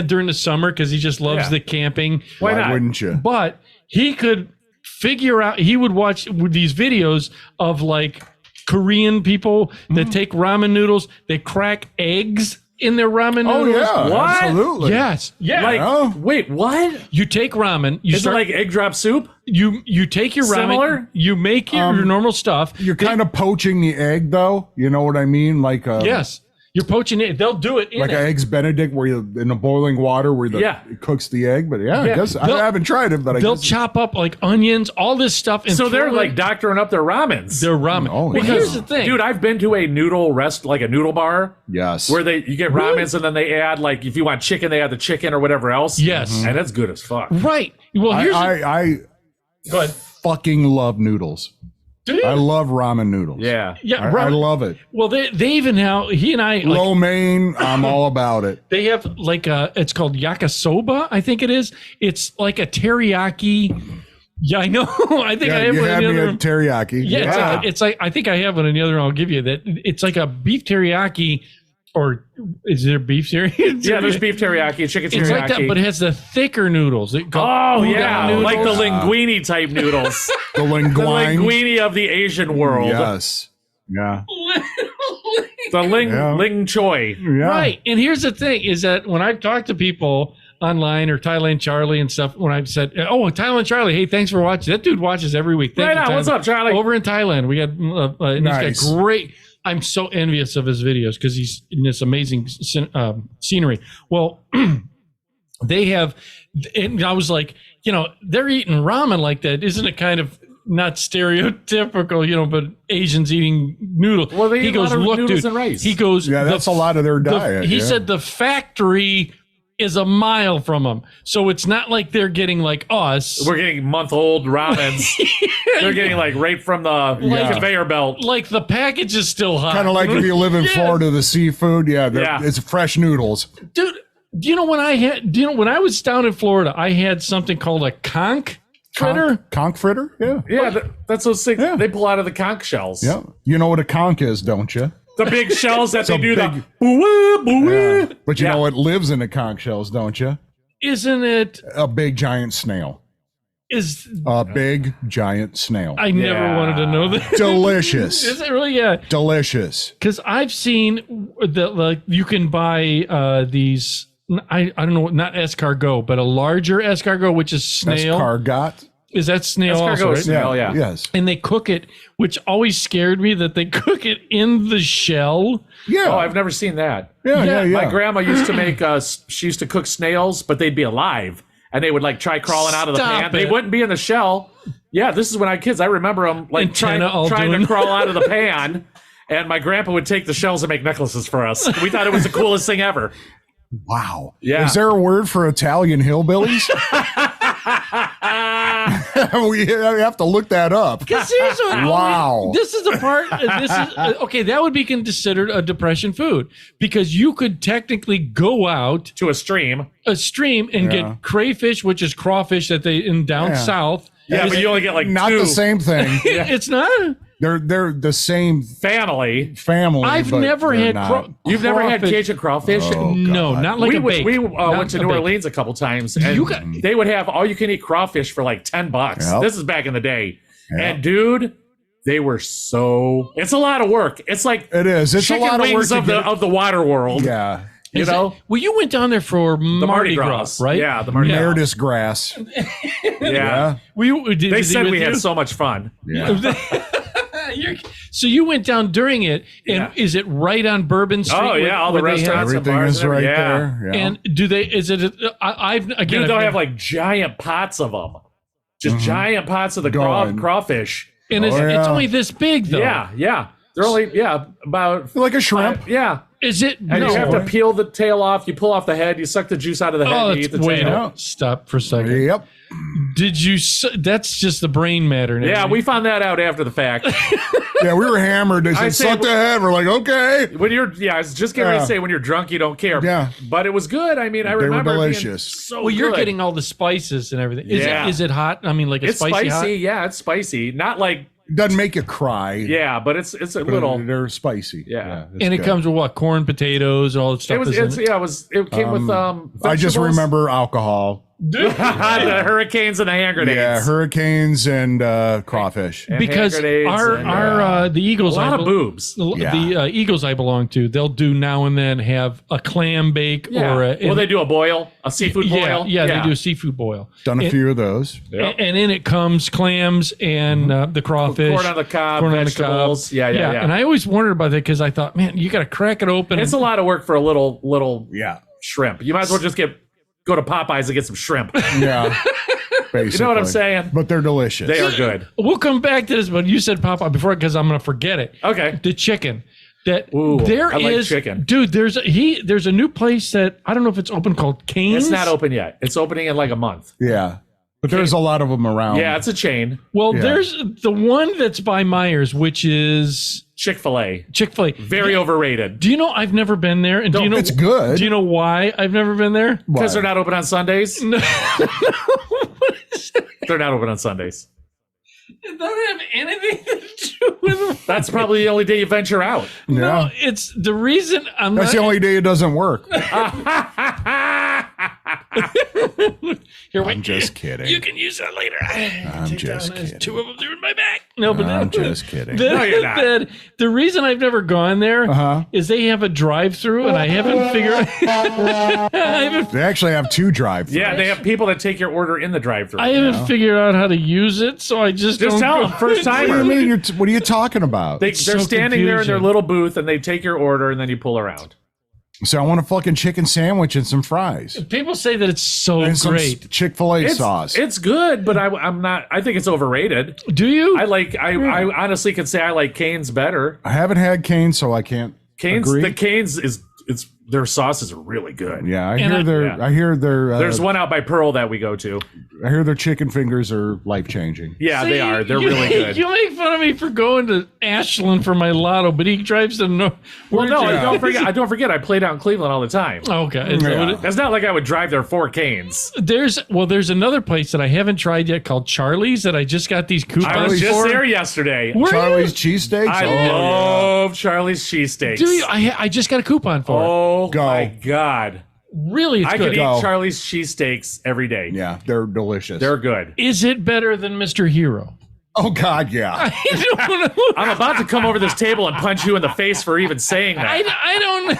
during the summer because he just loves Yeah. the camping. Why not? wouldn't you? But he could figure out, he would watch these videos of like Korean people that take ramen noodles, they crack eggs in their ramen Oh noodles. yeah, What? absolutely. Yes. Yeah. Like, Oh. wait, what? You take ramen, you Is it like egg drop soup? you take your ramen, Similar? you make your normal stuff. You're kind of poaching the egg, though. You know what I mean? Like Yes. You're poaching it. They'll do it in like it. an eggs Benedict, where you in the boiling water where it cooks the egg. But yeah, I Yeah. guess I They'll- haven't tried it, but I They'll guess chop up like onions, all this stuff, and So they're throw like it- doctoring up their ramens. their ramen. Oh, well, yeah. here's the thing, Dude, I've been to a noodle like a noodle bar yes. where you get ramens and then they add like if you want chicken, they add the chicken or whatever else. Yes. And that's good as fuck. Right. Well, here's I go ahead. fucking love noodles. Do you? I love ramen noodles. Yeah. Yeah, I ramen- love it. Well, they even now he and I like, Lo mein, I'm all about it. they have like it's called yakisoba, I think it is. It's like a teriyaki. Yeah, I know. I think I Yeah, have you one had in the me other at room. teriyaki. Yeah, it's like I think I have one in the other room. I'll give you that. It's like a beef teriyaki, or is there beef teriyaki? Yeah, there's beef teriyaki, chicken teriyaki. It's like that, but it has the thicker noodles. oh, yeah. noodles. Like the linguine type noodles. the The linguine. linguine of the Asian world. Yes. Yeah. The Yeah. ling choy. Yeah. Right. And here's the thing is that when I've talked to people online or Thailand Charlie and stuff, when I've said, oh, Thailand Charlie, hey, thanks for watching. That dude watches every week. Thank Right you, on. What's Thailand. up, Charlie? Over in Thailand, we got, and Nice. he's got great, I'm so envious of his videos because he's in this amazing scenery. Well, they have, and I was like, they're eating ramen like that. Isn't it kind of not stereotypical, but Asians eating noodles? Well, they he eat a goes, lot of look, noodles dude. and rice. He goes, Yeah, that's a lot of their diet. he yeah. said the factory is a mile from them, so it's not like they're getting like us. We're getting month-old ramens. They're getting like right from the Yeah. conveyor belt. like the package is still hot. kind of like if you live in Yes. Florida, the seafood. Yeah, Yeah. it's fresh noodles. Dude, do you know when when I was down in Florida, I had something called a conch fritter. Conch fritter? Yeah. Yeah, that's those things Yeah. they pull out of the conch shells. Yeah. You know what a conch is, don't you? The big shells that they a do the big- boo boo. But you Yeah. know what lives in the conch shells, don't you? Isn't it? A big giant snail. Is A big giant snail. I never Yeah. wanted to know that. Delicious. Is it really? Yeah. Delicious. Because I've seen that like you can buy these. I don't know, not escargot, but a larger escargot, which is snail. Escargot. Is that snail also, right? snail, yeah. Yes. And they cook it, which always scared me that they cook it in the shell. Yeah. Oh, I've never seen that. yeah. My grandma used to make she used to cook snails, but they'd be alive and they would like try crawling out of the Stop pan. They it. wouldn't be in the shell. Yeah, this is when I had kids. I remember them like trying Antenna all to doing- crawl out of the pan. And my grandpa would take the shells and make necklaces for us. We thought it was the coolest thing ever. Wow. Yeah. Is there a word for Italian hillbillies? We have to look that up. Because here's what Wow. this is the part. This is okay. That would be considered a depression food because you could technically go out To a stream. a stream and Yeah. get crayfish, which is crawfish that they in down Yeah. south. Yeah, but you only get like Not two. the same thing. It's not. They're the same Family. family. I've but never they're had. not. You've never had crawfish. Cajun crawfish? Oh, No, God. not like a bake. We Not went to a New bake. Orleans a couple times, and You got- they would have all you can eat crawfish for like $10. Yep. This is back in the day, Yep. and dude, they were so. It's a lot of work. It's like It is. It's a chicken lot of work wings to of get. the water world. Yeah. You Is know, it- well, you went down there for Mardi Gras, right? Yeah, the Mardi Gras. Meredith's grass. Yeah. Did They he said with we you? had so much fun. Yeah. So you went down during it, and Yeah. is it right on Bourbon Street? Oh yeah, all the where they have- restaurants, and Everything bars is and right everything. Yeah. there. Yeah. And do they? Is it? I've again. Dude, I've they'll never- have like giant pots of them, just giant pots of the Going. crawfish. and it's, Oh, it's yeah. only this big though. Yeah. They're only about like a shrimp. Yeah. Is it? And No. you have to peel the tail off. You pull off the head. You suck the juice out of the head. Oh, and you eat that's the wait. tail. Stop for a second. Yep. Did you? That's just the brain matter. Yeah, we found that out after the fact. Yeah, we were hammered. They I said, say- suck the head. We're like, okay. When you're, I was just getting ready to Yeah. say when you're drunk, you don't care. Yeah. But it was good. I mean, I They were remember it being delicious. so Well, you're good. getting all the spices and everything. Yeah. Is it hot? I mean, like a It's spicy. spicy. Hot? Yeah, it's spicy. Not like, Doesn't make you cry. yeah, but it's a But little. they're spicy. Yeah. it's And it good. comes with what? Corn, potatoes, all that stuff. It came with I just vegetables. remember alcohol. the hurricanes and the hand grenades. Yeah, hurricanes and crawfish. And because hand grenades and, the Eagles, a lot I of bel- boobs. The Eagles I belong to, they'll do now and then have a clam bake Yeah. or a, Well, they do a boil, a seafood boil. Yeah, they do a seafood boil. Done a And- few of those. Yep. And in it comes clams and the crawfish, Corn on the cob, corn on the vegetables. cob. Yeah. And I always wondered about that because I thought, man, you got to crack it open. It's a lot of work for a little Yeah. shrimp. You might as well just go to Popeyes and get some shrimp. Yeah. Basically. You know what I'm saying? But they're delicious. They are good. We'll come back to this, but you said Popeye before because I'm going to forget it. Okay. The chicken. That Ooh, there I like is- chicken. dude. There's a new place that I don't know if it's open called Cane's. It's not open yet. It's opening in like a month. Yeah. But there's a lot of them around. Yeah, it's a chain. Well, Yeah. there's the one that's by Myers, which is Chick-fil-A. Chick-fil-A. Very overrated. Do you know I've never been there? And do you know It's good. Do you know why I've never been there? Why? Because they're not open on Sundays. No. They're not open on Sundays. It doesn't have anything to do with. That's probably the only day you venture out. Yeah. No, it's the reason I'm That's not. the only day it doesn't work. Here, wait. I'm just kidding. You can use that later. I'm Take just down, there's kidding. two of them. They're in my back. No, but I'm just kidding. No, you're not. The reason I've never gone there Uh-huh. is they have a drive-through, and I haven't figured. I haven't. They actually have two drive-thrus. Yeah, they have people that take your order in the drive-thru. I haven't figured out how to use it, so I just Just don't tell go. them first What do you time. mean? What are you talking about? They're so standing there in their confusing. little booth and they take your order and then you pull around. So I want a fucking chicken sandwich and some fries. People say that it's so And some great. Chick-fil-A sauce. It's good, but I'm not. I think it's overrated. Do you? I honestly can say I like Cane's better. I haven't had cane, so I can't Cane's agree. the Cane's is their sauces are really good. Yeah, And I hear their There's one out by Pearl that we go to. I hear their chicken fingers are life-changing. Yeah, they See, are. They're you really make, good. You make fun of me for going to Ashland for my lotto, but he drives to no. Well, no, where'd you- don't forget. I played out in Cleveland all the time. Okay, is that Yeah. what it- It's not like I would drive there for Cane's. there's another place that I haven't tried yet called Charlie's that I just got these coupons I was just for. there yesterday. Were you? Charlie's cheesesteaks. I love Charlie's cheesesteaks. Do you? I just got a coupon for it. Oh Go. my god! Really, it's I good. could Go. eat Charlie's cheesesteaks every day. Yeah, they're delicious. They're good. Is it better than Mr. Hero? Oh God, yeah. I don't know. I'm about to come over this table and punch you in the face for even saying that. I don't.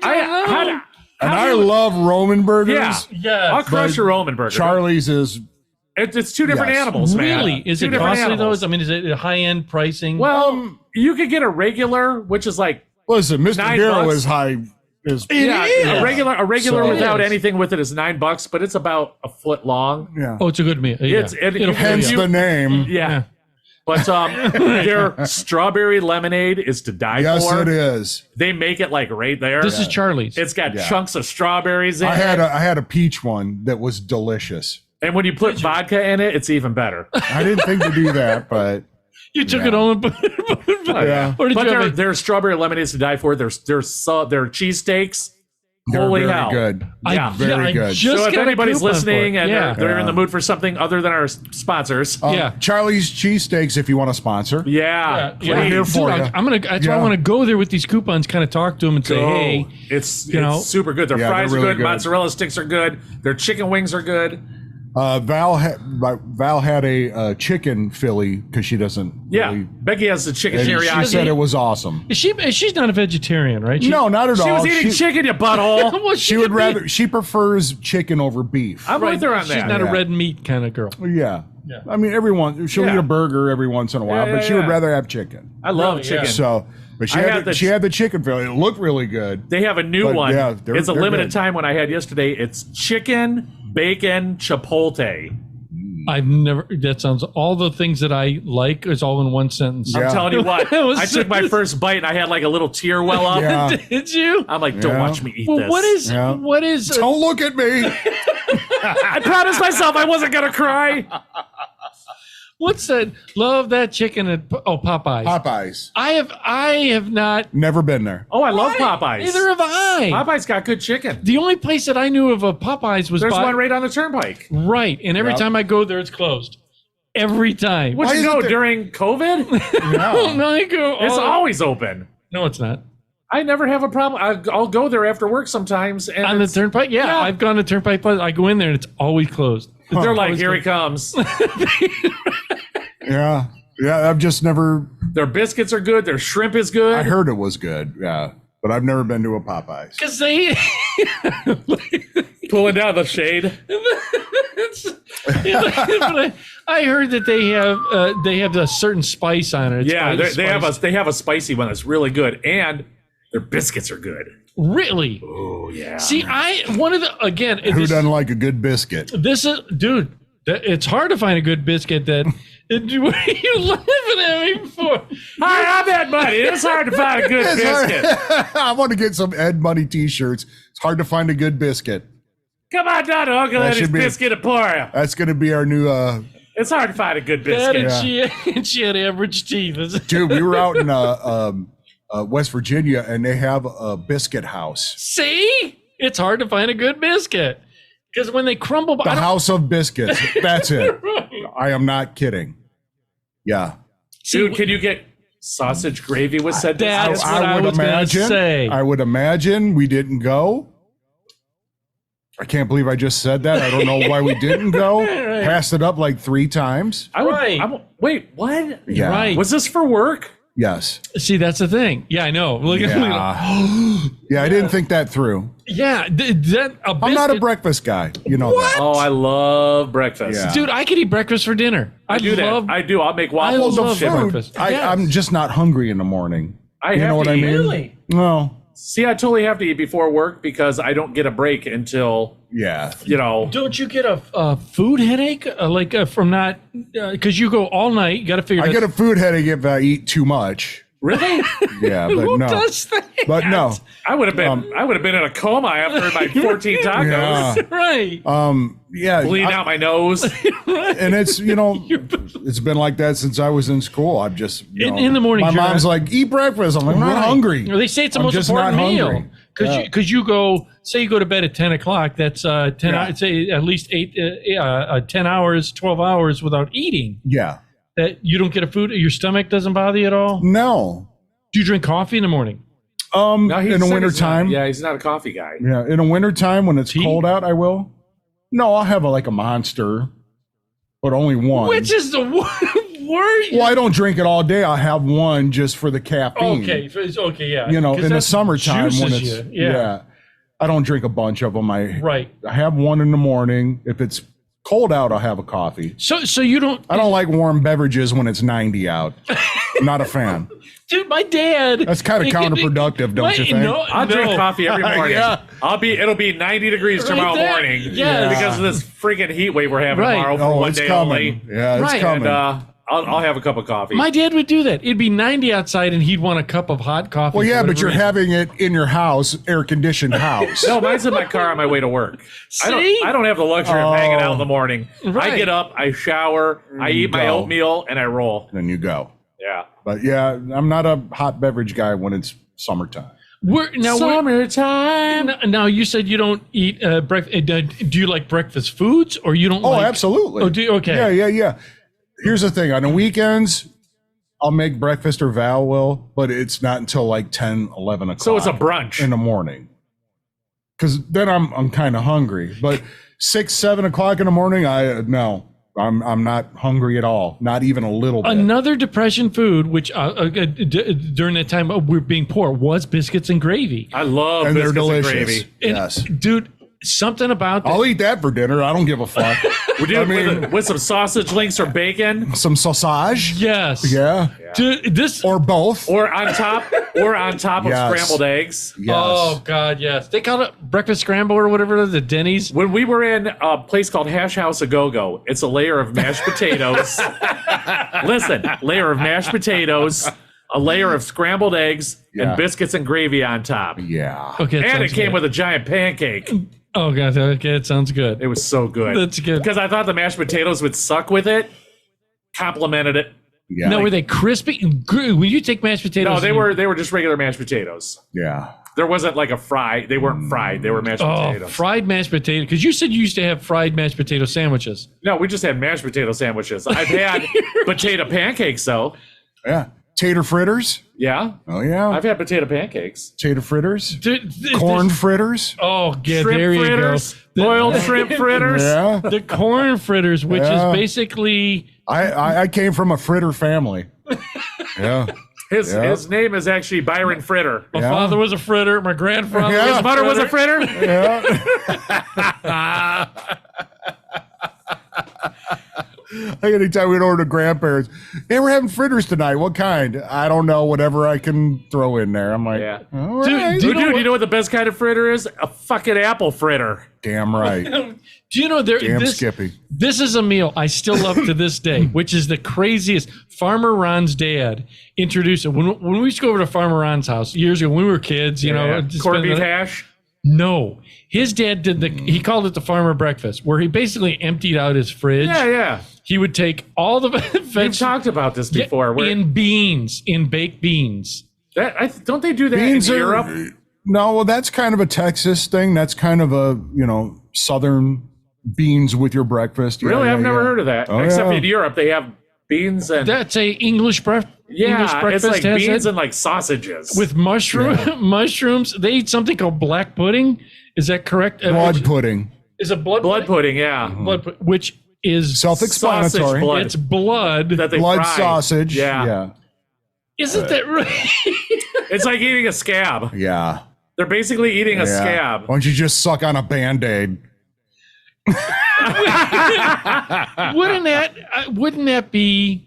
I don't know. And I love Roman burgers. Yeah. Yeah. I'll crush your Roman burger. Charlie's is It's two different Yes. animals, man. Really? Is Two it different costly animals. though? I mean, is it a high-end pricing? Well, you could get a regular, which is like Listen, Mr. $9 Hero is high. Is a regular So- one without It is. anything with it is $9, but it's about a foot long. yeah. Oh, it's a good meal. Yeah. It'll Hence fill you. the name. Yeah. But their strawberry lemonade is to die Yes, for. it is. They make it like right there. This is Charlie's. It's got Yeah. chunks of strawberries in I it. had a peach one that was delicious. And when you put vodka in it, it's even better. I didn't think to do that, but You took it home and put it. Yeah. Or did But you have their strawberry lemonade is to die for. Their cheesesteaks, they're holy very hell. good. Yeah. Very good. Just So if got a anybody's coupon for listening it. and yeah. they're in the Yeah. mood for something other than our sponsors, Yeah. Charlie's Cheesesteaks, if you want to sponsor. yeah, We're here please. for Dude, you. I'm gonna. That's why I Yeah. want to go there with these coupons. Kind of talk to them and say, Go. "Hey, it's you know. super good. Their Yeah, fries they're are really good, good. mozzarella sticks are good, their chicken wings are good. Val had a chicken Philly because she doesn't. Yeah, really- Becky has the chicken and teriyaki. she said it was awesome. is she? She's not a vegetarian, right? No, not at all. She was eating chicken, you butthole. Well, She would rather. She prefers chicken over beef. I'm with her on She's that. not a Yeah. red meat kind of girl. Yeah. I mean, everyone. She'll Yeah. eat a burger every once in a while, Yeah, but yeah, she would yeah. rather have chicken. I love Really, chicken. yeah. So, but she I had had the, the- she had the chicken Philly. It looked really good. They have a new But, one. yeah, it's a they're limited good. time one I had yesterday. It's chicken, bacon, chipotle. I've never. That sounds all the things that I like is all in one sentence. Yeah. I'm telling you what. It was I took my first bite and I had like a little tear well up. Yeah. Did you? I'm like, don't Yeah. watch me eat Well, this. what is? Yeah. What is? Don't look at me. I promised myself I wasn't gonna cry. What's that? Love that chicken at Popeyes. Popeyes. I have not. Never been there. Oh, I love Popeyes. Neither have I. Popeyes got good chicken. The only place that I knew of a Popeyes was There's by, one right on the turnpike. right, and every Yep. time I go there, it's closed. Every time. What Why you is know it there? during COVID? Oh, no, I go. It's oh, always open. no, it's not. I never have a problem. I'll go there after work sometimes, and On the it's- turnpike, yeah, Yeah. I've gone to Turnpike Plaza. I go in there and it's always closed. they're like, Always here he closed. comes. Yeah. Yeah. I've just never. Their biscuits are good. Their shrimp is good. I heard it was good. Yeah. But I've never been to a Popeyes. Because they. Pulling down the shade. But I heard that they have a certain spice on it. It's Yeah, spice- they have a spicy one that's really good, and their biscuits are good. Really. Oh yeah. See, one of the again. Who this- doesn't like a good biscuit? This is, dude. It's hard to find a good biscuit that. What are you laughing at me for? Hi, I'm Ed Money. It's hard to find a good It's hard- biscuit. I want to get some Ed Money t-shirts. It's hard to find a good biscuit. Come on down to Uncle That Eddie's should be- Biscuit Emporium. That's going to be our new It's hard to find a good That biscuit. and she had average teeth. dude, we were out in West Virginia and they have a biscuit house. See, it's hard to find a good biscuit because when they crumble, The I don't- House of Biscuits. That's it. Right. I am not kidding. Yeah. Dude, can you get sausage gravy with said That's biscuits? what I was gonna say. I would imagine we didn't go. I can't believe I just said that. I don't know why we didn't go. Right. Passed it up like 3 times. Right. Wait, what? Yeah. Right. Was this for work? Yes. See, that's the thing. Yeah, I know. Look at Yeah. Yeah, I didn't think that through. yeah. That a biscuit, I'm not a breakfast guy. You know that. Oh, I love breakfast. Yeah. dude. I could eat breakfast for dinner. I do love. that. I do. I'll make I waffles. love shit. food. breakfast. Yes. I'm just not hungry in the morning. I You have know what to I eat. mean? Really? No. See, I totally have to eat before work because I don't get a break until, Yeah. Don't you get a food headache from not because you go all night? You got to figure. I get a food headache if I eat too much. Really? Yeah, but Who no. does that? But no. I would have been in a coma after my 14 tacos. Yeah. Right. Yeah. Bleeding out my nose. And it's, it's been like that since I was in school. I'm just, In the morning, my John. mom's like, eat breakfast. I'm like, I'm not Right. hungry. They say it's the I'm most just important not meal hungry. because you go say you go to bed at 10 o'clock. That's 10. Yeah. I'd say at least 10 hours, 12 hours without eating. Yeah. That you don't get a food. Your stomach doesn't bother you at all. No. Do you drink coffee in the morning? No, he In the said he's not- wintertime. Yeah, he's not a coffee guy. Yeah. In the wintertime when it's Tea? cold out, I will. No, I'll have a Monster, but only one. Which is the worst. Well, I don't drink it all day. I'll have one just for the caffeine. Okay. Okay. Yeah. In 'Cause the that summertime when juices it's you. Yeah. I don't drink a bunch of them. Right. I have one in the morning. If it's Cold out, I'll have a coffee. So you don't. I don't like warm beverages when it's 90 out. I'm not a fan. Dude, my dad. That's kind of counterproductive, don't you think? No, I'll drink coffee every morning. Yeah. It'll be 90 degrees tomorrow there. morning. Yes. Because of this freaking heat wave we're having Right. tomorrow for one it's day coming. only. Yeah, it's Right. coming. And I'll have a cup of coffee. My dad would do that. It'd be 90 outside, and he'd want a cup of hot coffee. well, yeah, for but you're whatever having it in your house, air-conditioned house. No, mine's in my car on my way to work. See? I don't have the luxury of hanging out in the morning. Right. I get up, I shower, I eat my Go. oatmeal, and I roll. Then you go. Yeah. But yeah, I'm not a hot beverage guy when it's summertime. Summertime. Now you said you don't eat breakfast. Do you like breakfast foods, or you don't? Oh, like, absolutely. Oh, do you? Okay. Yeah. Here's the thing. On the weekends, I'll make breakfast, or Val will, but it's not until like 10, 11 o'clock. So it's a brunch. In the morning. Because then I'm kind of hungry. But 6, 7 o'clock in the morning, I'm not hungry at all. Not even a little bit. Another depression food, which during that time we were being poor, was biscuits and gravy. I love And they're biscuits and delicious. gravy. And, Yes. dude, something about that. I'll eat that for dinner. I don't give a fuck. We do I it mean- with some sausage links or bacon, Some sausage. Yes. Yeah. Dude, this. Or both. or on top of Yes. scrambled eggs. Yes. Oh God, yes. They call it breakfast scramble or whatever it is, the Denny's. When we were in a place called Hash House A Go-Go, it's a layer of mashed potatoes. Listen, layer of mashed potatoes, a layer of scrambled eggs, Yeah. and biscuits and gravy on top. Yeah. Okay, And it came good. with a giant pancake. Oh God, okay, it sounds good. It was so good. That's good. Because I thought the mashed potatoes would suck with it. Complimented it. Yeah. Now, were they crispy? When you take mashed potatoes, No, they were just regular mashed potatoes. Yeah. There wasn't like a fry. They weren't fried. They were mashed potatoes. fried mashed potato. Because you said you used to have fried mashed potato sandwiches. No, we just had mashed potato sandwiches. I've had potato pancakes though. Yeah. Tater fritters. Yeah, Oh, yeah. I've had potato pancakes. Tater fritters. Dude, Corn fritters. Oh, yeah, Shrimp there you fritters, go. boiled shrimp fritters. Yeah. The corn fritters, which Yeah. is basically I came from a fritter family. Yeah. His name is actually Byron Fritter. my Yeah. father was a fritter, my grandfather Yeah. was His mother was a fritter. Yeah. Anytime we'd order to grandparents, hey, we're having fritters tonight. What kind? I don't know. Whatever I can throw in there. I'm like, Yeah. all Dude, right. dude, Dude, you know what the best kind of fritter is? A fucking apple fritter. Damn right. Do you know Damn Skippy. This is a meal I still love to this day, which is the craziest. Farmer Ron's dad introduced it. When we used to go over to Farmer Ron's house years ago when we were kids, you know, Yeah. just Corned spend beef the- hash. No, his dad did he called it the farmer breakfast, where he basically emptied out his fridge. Yeah. He would take all the We've vegetables talked about this before. Where in baked beans. don't they do that Beans in are, Europe? no, well, that's kind of a Texas thing. That's kind of a, Southern beans with your breakfast. Really, I've never heard of that. Oh, Except yeah. in Europe, they have beans and That's a English breakfast. English it's breakfast like has beans it and like sausages with mushrooms. They eat something called black pudding. Is that correct? Blood pudding. Is it blood pudding. Yeah, which is Self-explanatory. Sausage blood. It's blood. that they Blood fry. sausage. Yeah. Isn't that right? It's like eating a scab. Yeah. They're basically eating a Yeah. scab. Why don't you just suck on a Band-Aid? Wouldn't that be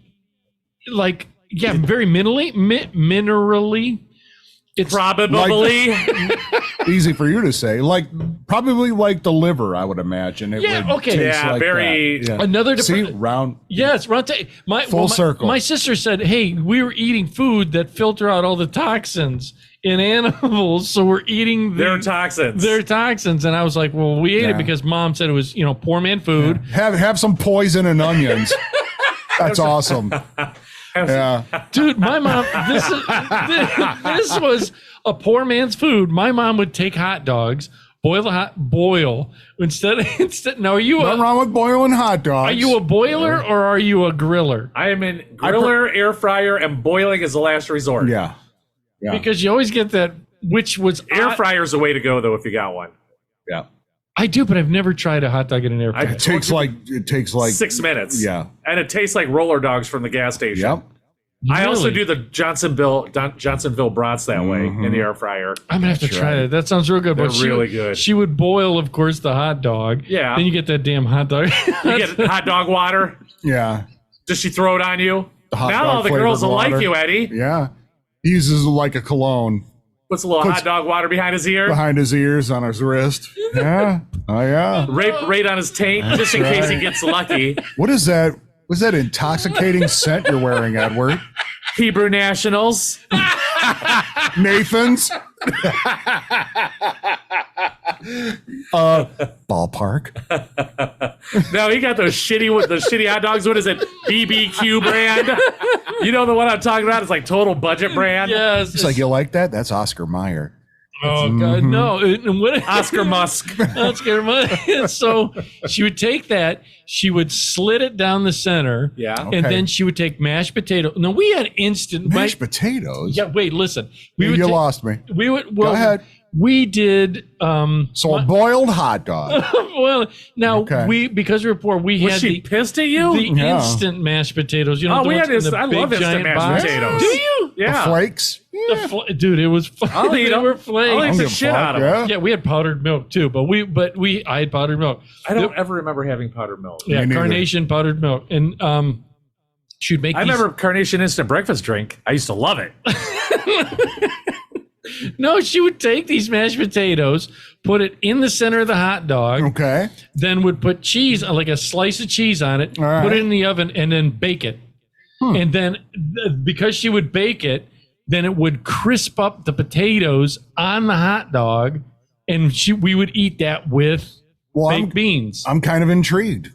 like very minerally? It's Probably. Easy for you to say. Probably like the liver, I would imagine. It Yeah, would okay. taste Yeah, like very- that. Yeah. another See, round. Yes, Full circle. My sister said, "Hey, we were eating food that filter out all the toxins in animals, so we're eating Their toxins. Their toxins." And I was like, "Well, we ate Yeah. it because Mom said it was, poor man food." Have some poison and onions. That's awesome. Yeah. Dude, my mom, this was a poor man's food. My mom would take hot dogs, boil instead. Now, Nothing wrong with boiling hot dogs. are you a boiler or are you a griller? I am in griller, air fryer, and boiling is the last resort. Yeah. Yeah. Because you always get that, which was Air fryer's the way to go, though, if you got one. Yeah. I do, but I've never tried a hot dog in an air fryer. It takes like 6 minutes. Yeah. And it tastes like roller dogs from the gas station. Yep. I also Really? do the Johnsonville brats that way in the air fryer. I'm gonna have to try that. That sounds real good. They're But she really would- good. She would boil, of course, the hot dog. Yeah. Then you get that damn hot dog. You get hot dog water. Yeah. Does she throw it on you? hot Now dog all the girls will flavored like water. you, Eddie. Yeah. He uses it like a cologne Puts a little Puts- hot dog water behind his ear. behind his ears on his wrist. Yeah. Oh, yeah. Right on his taint, just in case he gets lucky. What is that? What's that intoxicating scent you're wearing, Edward? Hebrew Nationals. Nathan's? Ballpark. No, he got those shitty hot dogs. What is it? BBQ brand. You know the one I'm talking about? It's like total budget brand. Yes. It's like, you like that? That's Oscar Mayer. Oh God, no! And what, Oscar Musk. Oscar Musk. So she would take that, she would slit it down the center, Yeah. and Okay. then she would take mashed potato. No, we had instant Mashed potatoes? Yeah, wait, listen. We You would lost me. We would. Well, Go ahead. We did. So a boiled hot dog. Well, now Okay. because we were poor, we Was had she pissed at you? the Yeah. instant mashed potatoes. You know, Oh, the we ones had in this. the I big love instant giant mashed box. potatoes. Do you? Yeah. The flakes? Dude, it was fun. I'll eat They 'em. were I'll flakes. eat Don't the give a shit fuck, out of them. Yeah, we had powdered milk too, but I had powdered milk. I don't ever remember having powdered milk. Yeah, Me neither. carnation powdered milk, and she'd make. I these- remember Carnation instant breakfast drink. I used to love it. No, she would take these mashed potatoes, put it in the center of the hot dog, Okay. then would put cheese, like a slice of cheese on it, All right. put it in the oven, and then bake it. And then because she would bake it, then it would crisp up the potatoes on the hot dog, and we would eat that with Well, baked beans. I'm kind of intrigued.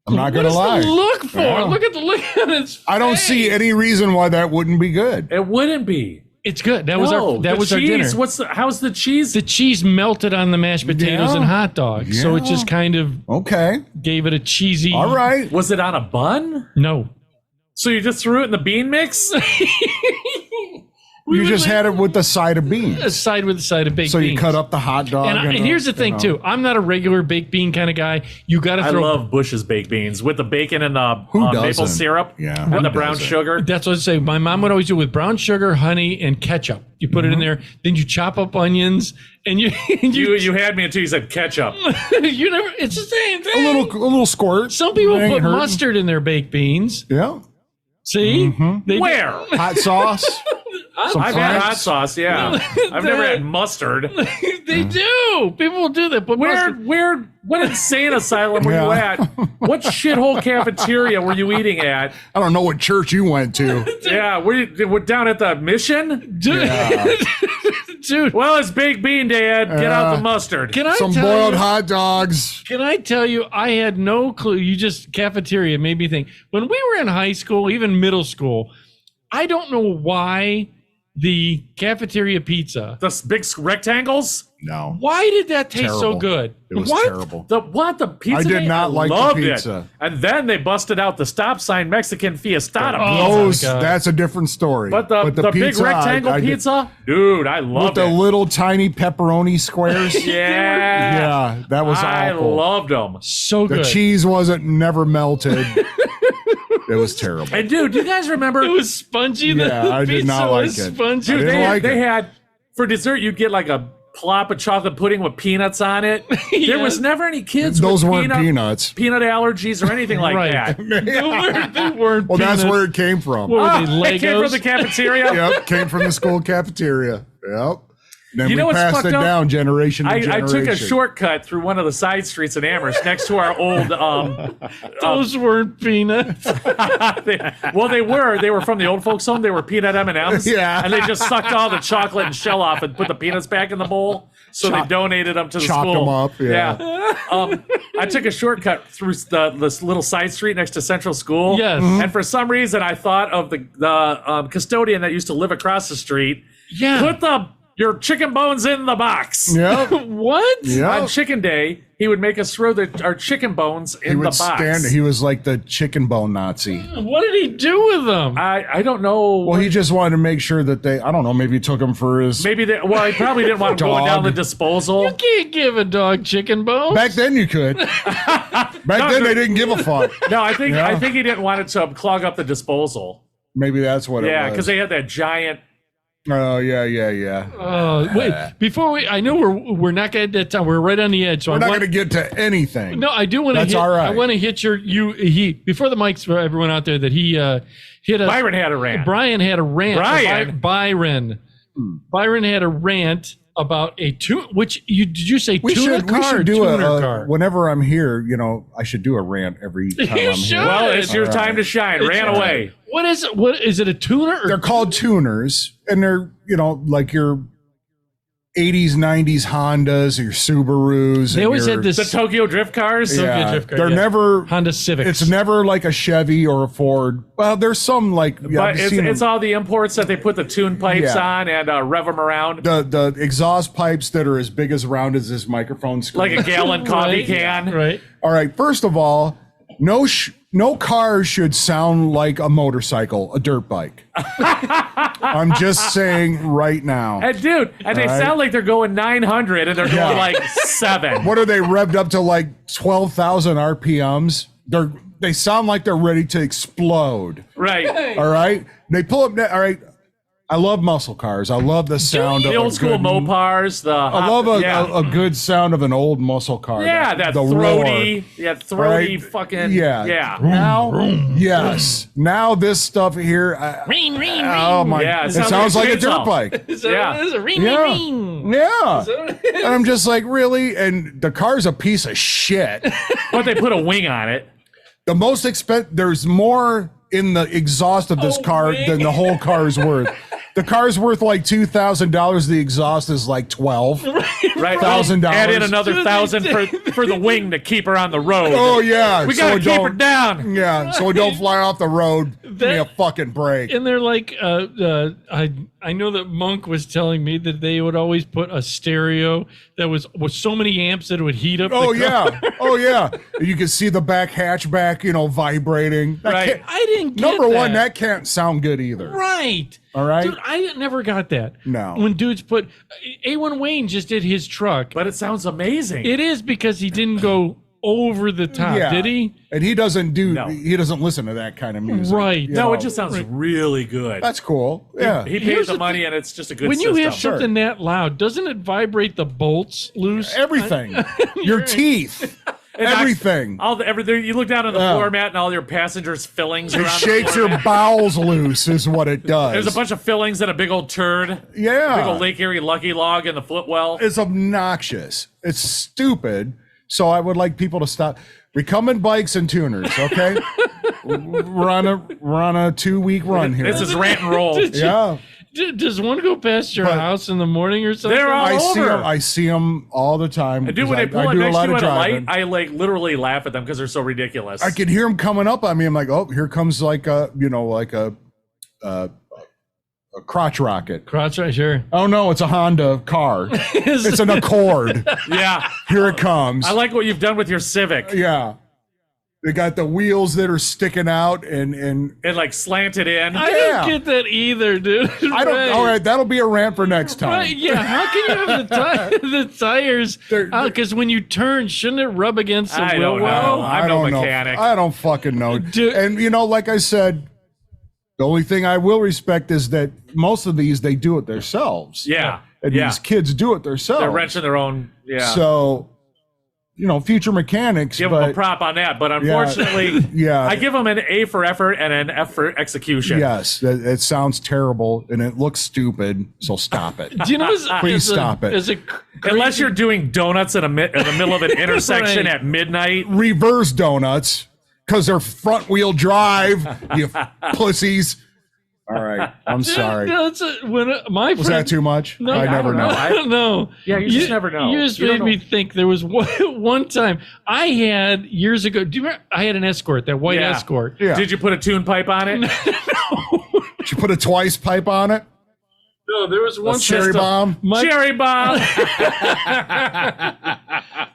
I'm not going to What lie. is the look for? Yeah. Look at the look on its I don't see face. any reason why that wouldn't be good. It wouldn't be. It's good. That was our the our cheese. dinner. How's the cheese? The cheese melted on the mashed potatoes Yeah. and hot dogs, so it Yeah. just kind of Okay. gave it a cheesy. All right. Was it on a bun? No. So you just threw it in the bean mix? You just had it with the side of a beans. side with a side of baked So you beans. cut up the hot dog. And here's the thing too. I'm not a regular baked bean kind of guy. You got to I throw. love Bush's baked beans with the bacon and the Who maple doesn't? syrup. Yeah, And who the brown doesn't? sugar. That's what I say. My mom would always do with brown sugar, honey, and ketchup. You put it Mm-hmm. in there, then you chop up onions, and you You had me until you said ketchup. you never. It's the same thing. a little squirt. Some people Ain't put hurting. mustard in their baked beans. Yeah. See, Mm-hmm. They do- Where? Hot sauce. Some I've had Frank's. hot sauce, yeah. I've never had mustard. they do. People will do that. Put mustard. What insane asylum were you Yeah. at? What shithole cafeteria were you eating at? I don't know what church you went to. Yeah, were down at the mission? Dude, dude, Well, it's baked bean, Dad. Get out the mustard. can I Some tell boiled you? hot dogs. Can I tell you? I had no clue. You just cafeteria made me think. When we were in high school, even middle school, I don't know why the cafeteria pizza. The big rectangles? No. Why did that taste so Terrible. good? It was What? terrible. The pizza? I did thing? not like the loved pizza. It. And then they busted out the stop sign Mexican Fiestada pizza. Those, God. that's a different story. But the big pizza, rectangle I did- pizza? Dude, I with loved the it. little tiny pepperoni squares. Yeah. Yeah, that was I awful. loved them. So The good. cheese wasn't never melted. It was terrible. And dude, do you guys remember? It was spongy. Yeah, the I did pizza not like was it. Spongy. I Dude, didn't like they it. had for dessert you'd get like a plop of chocolate pudding with peanuts on it. There Yes. was never any kids Those with weren't peanuts. peanut allergies or anything like Right. that. They weren't. Well, that's peanuts. where it came from. What were Ah, they, it came from Legos? the cafeteria. Yep, came from the school cafeteria. Yep. Then You we know what's passed fucked it up? down generation to I generation. took a shortcut through one of the side streets in Amherst next to our old Those weren't peanuts. well, they were from the old folks home. They were peanut M&Ms. Yeah. And they just sucked all the chocolate and shell off and put the peanuts back in the bowl. So they donated them to the chopped school. them up, yeah. I took a shortcut through this little side street next to Central School. Yes. And for some reason, I thought of the custodian that used to live across the street. Yeah. Put your chicken bones in the box. Yep. What? On Yep. Chicken Day, he would make us throw our chicken bones He in the would box. stand. He was like the chicken bone Nazi. What did he do with them? I don't know. Well, he just wanted to make sure that they. I don't know. Maybe he took them for his. Maybe he probably didn't want him going down the Dog. disposal. You can't give a dog chicken bones. Back then, you could. Back then, they didn't give a fuck. No, I think Yeah. he didn't want it to clog up the disposal. Maybe that's what it was. Yeah, because they had that giant. Oh, yeah. Wait, before I know we're not going to that time. We're right on the edge. So We're not going to get to anything. No, I do want to. That's hit, all right. I want to hit he before the mics for everyone out there that he hit a. Byron had a rant. Brian had a rant. Brian. Byron had a rant about a tune. Which did you say We tuner should car? do tuner car. whenever I'm here, I should do a rant every time You I'm should. here. Well, it's your time to shine. It's Ran your away. What is it? What is it? A tuner? They're called tuners, and they're, like your 80s, 90s Hondas or your Subarus. They and always your- had this. The Tokyo Drift cars. Tokyo Drift car, they're yeah. never Honda Civics. It's never like a Chevy or a Ford. Well, there's some like But I've seen it's them. all the imports that they put the tune pipes Yeah. on and rev them around the exhaust pipes that are as big as round as this microphone screen. like a gallon coffee Right. can. Right. All right, first of all, no car should sound like a motorcycle, a dirt bike. I'm just saying right now. And dude, and they All right. sound like they're going 900 and they're Yeah. going like 7. What are they revved up to, like 12,000 RPMs? They sound like they're ready to explode. Right. All right, they pull up. All right, I love muscle cars. I love the sound of The a old school good- Mopars. I love a good sound of an old muscle car. Yeah, that the throaty, roar. throaty Right? fucking. Yeah. Yeah. Now, yes. Now this stuff here. Oh my! Yeah, it sounds like a dirt chainsaw. bike. Is that Yeah. what it is? A ring, Yeah. ring. Yeah. And I'm just like, really? And the car's a piece of shit. But they put a wing on it. The most there's more in the exhaust of this car than the whole car is worth. The car's worth like $2,000. The exhaust is like $12,000. Right. $1,000. Add in another 1,000 for the wing to keep her on the road. Oh yeah, We so gotta it keep her don't- down. Yeah, so it don't fly off the road. Give me a fucking break. And they're like, I know that Monk was telling me that they would always put a stereo that was so many amps that it would heat up. Oh the car. yeah, oh yeah. You can see the back hatchback, vibrating. That Right. can't- I didn't get Number one, that can't sound good either. Right. All right. Dude, I never got that. No. When dudes put A1 Wayne just did his truck. But it sounds amazing. It is because he didn't go over the top, Yeah. did he? And he doesn't No. he doesn't listen to that kind of music. Right. you no, know. it just sounds really good. That's cool. Yeah. He paid Here's the the money and it's just a good When you system. have something that loud, doesn't it vibrate the bolts loose? Everything. Your teeth. Everything. Everything. You look down on the Yeah. floor mat and all your passengers' fillings It around shakes the floor your mat. bowels loose is what it does. There's a bunch of fillings and a big old turd. Yeah. Big old Lake Erie Lucky Log in the footwell. It's obnoxious. It's stupid. So I would like people to stop. Recumbent bikes and tuners, okay? we're on a 2-week run here. This is rant and roll. Did you- yeah. Does one go past your But- house in the morning or something? They're all I see them all the time. And dude, when because they pull I it do a next lot to you of at a light, driving. I like literally laugh at them because they're so ridiculous. I can hear them coming up on me. I'm like, oh, here comes like a crotch rocket. Crotch right, sure. Oh no, it's a Honda car. It's an Accord. Yeah. Here it comes. I like what you've done with your Civic. Yeah. They got the wheels that are sticking out and It like slanted in. I Yeah. didn't get that either, dude. I don't. Right. All right, that'll be a rant for next time. Right, yeah. How can you have the tires? They're- Because when you turn, shouldn't it rub against the I wheel don't well? know. I'm no don't know. mechanic. I don't fucking know. Dude. And like I said, the only thing I will respect is that most of these they do it themselves. Yeah. And Yeah. these kids do it themselves. They're wrenching their own. Yeah. So, future mechanics. Give but, them a prop on that. But unfortunately, Yeah. I give them an A for effort and an F for execution. Yes, it sounds terrible and it looks stupid. So stop it. Do you know? Please stop it. Is it Unless you're doing donuts in the middle of an intersection Right. at midnight. Reverse donuts because they're front wheel drive. You pussies. All right, I'm sorry. No, my Was friend, that too much? No, I never know. I don't know. Yeah, you just never know. You just You don't made me know. think there was one time I had years ago. Do you remember? I had an Escort, that white Yeah. Escort. Yeah. Did you put a tune pipe on it? Did you put a twice pipe on it? No, there was one Cherry time- bomb. My, Cherry bomb.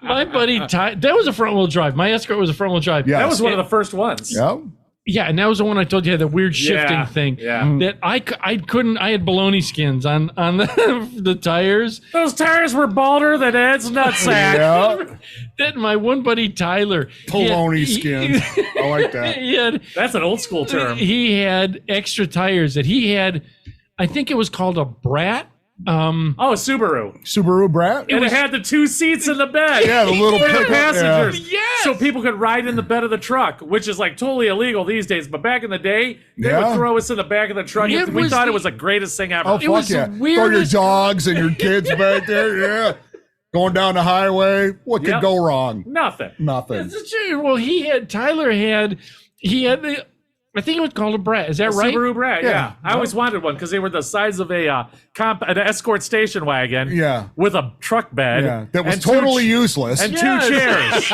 my buddy Ty, that was a front wheel drive. My Escort was a front wheel drive. Yeah. That was one of the first ones. Yeah. Yeah, and that was the one I told you had the weird shifting thing. Yeah. That I couldn't. I had baloney skins on the tires. Those tires were balder than Ed's nutsack. Yeah. That my one buddy Tyler. Polony skins. I like that. He had, That's an old school term. he had extra tires that he had. I think it was called a Brat. Oh, Subaru. Subaru Brat? And it had the 2 seats in the bed. Yeah, the little for the pickup, passengers. Yes. So people could ride in the bed of the truck, which is like totally illegal these days. But back in the day, they Yeah. would throw us in the back of the truck. It We was thought the- it was the greatest thing ever. Oh, fuck was yeah. the Throw your weirdest- dogs and your kids back there. Yeah. Going down the highway. What could Yep. go wrong? Nothing. Nothing. That's true. Well, Tyler had the. I think it was called a Brat. Is that right? Subaru Brat, Yeah. yeah. I always wanted one because they were the size of an escort station wagon. Yeah. With a truck bed. Yeah. That was and totally useless. And Yes. 2 chairs.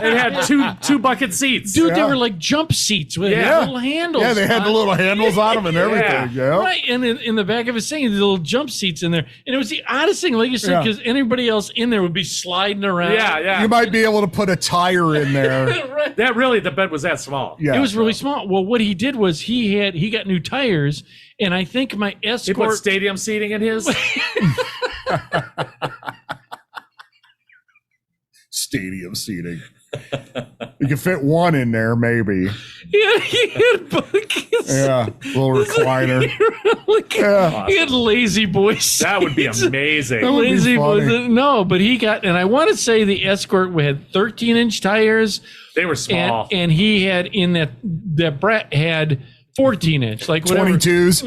It had two bucket seats. Dude, they Yeah. were like jump seats with Yeah. little handles. Yeah, they had the on- little handles on them and everything. Yeah. Right, and in the back of his thing, the little jump seats in there, and it was the oddest thing, like you said, Yeah. because anybody else in there would be sliding around. Yeah. You might be able to put a tire in there. Right. That really, the bed was that small. Yeah. It was really small. Well, what he did was he got new tires, and I think my He put Escort. stadium seating in his. Stadium seating. You can fit one in there, maybe. he had buckets. Yeah. Little recliner. Like, Yeah. He had lazy boy seats. That would be amazing. That would be Lazy funny. boy. No, but he got, and I want to say the Escort had 13-inch tires. They were small. And he had in that Brat had 14-inch, like whatever. 22s.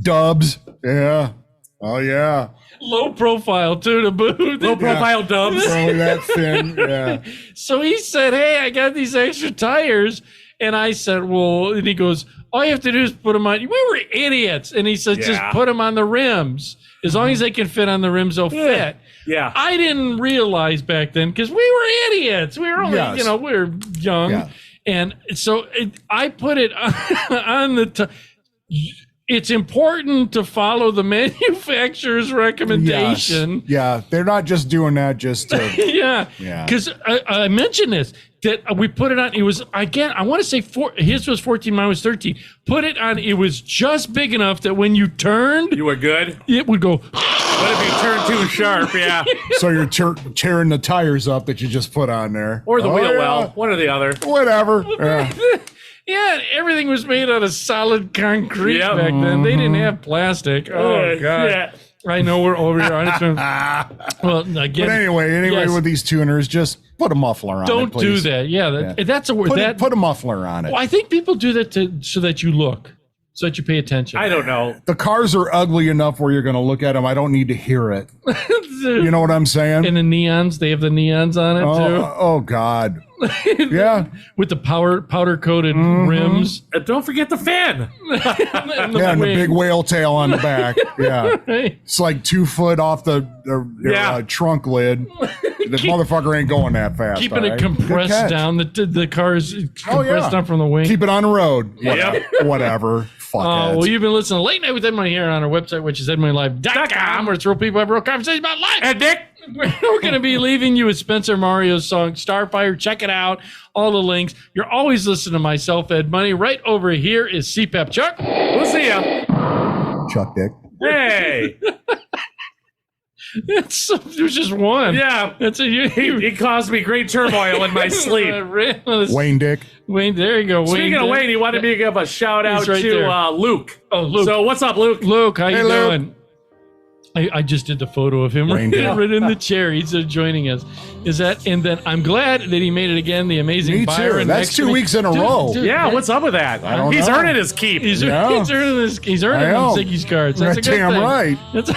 Dubs. Yeah. Oh, yeah. Low profile too to boot. Low profile dubs. Only that thin. Yeah. So he said, "Hey, I got these extra tires," and I said, "Well," and he goes, "All you have to do is put them on." We were idiots, and he said, "Just Yeah. put them on the rims. As long as they can fit on the rims, they'll fit." Yeah. I didn't realize back then because we were idiots. We were only, Yes. we were young, Yeah. and so I put it on the. It's important to follow the manufacturer's recommendation. Yes. Yeah. They're not just doing that just to. Yeah, Yeah. because I mentioned this that we put it on. It was again. I want to say his was 14, mine was 13. Put it on. It was just big enough that when you turned, You were good. it would go. What if you turned too sharp? Yeah. So you're tearing the tires up that you just put on there. Or the Oh, wheel yeah. well. One or the other. Whatever. Yeah. Yeah, everything was made out of solid concrete Yep. back then. They didn't have plastic. Oh God. Yeah. I know we're over here on it. Well, again, But anyway, yes. with these tuners, just put a muffler on it, don't do please. that. Yeah, that's a word. Put a muffler on it. Well, I think people do that so that you look, so that you pay attention. I don't know. The cars are ugly enough where you're going to look at them. I don't need to hear it. You know what I'm saying? And the neons, they have the neons on it Oh God. Yeah. too, with the powder coated rims. Don't forget the fan. And Yeah, and the wing. big whale tail on the back. Yeah. Right. It's like 2 foot off the Yeah. trunk lid. The motherfucker ain't going that fast. Keeping all it right? Good compressed catch. down. The car's compressed yeah. down from the wing. Keep it on the road. Yep. Whatever. Fuck Oh, well, you've been listening to Late Night with Edmonton here on our website, which is edmontonlive.com, where it's real people have real conversations about life. And Nick. We're going to be leaving you with Spencer Mario's song Starfire. Check it out. All the links. You're always listening to myself, Ed Money. Right over here is CPAP Chuck. We'll see ya. Chuck Dick. Hey. There's just one. Yeah. That's a He caused me great turmoil in my sleep. Wayne Dick. Wayne, there you go. Speaking of Wayne, he wanted me to give a shout out He's right to there. Luke. Oh, Luke. So what's up, Luke? Luke, how you Luke. doing? I just did the photo of him Wayne Dick. right in the chair. He's joining us. And then I'm glad that he made it again. The amazing Me too. Byron. That's next to 2 me. weeks in a Dude, row. dude, Yeah, what's up with that? don't He's know. earning his keep. He's Yeah. earning I know. Ziggy's cards. That's a good Damn thing. right. That's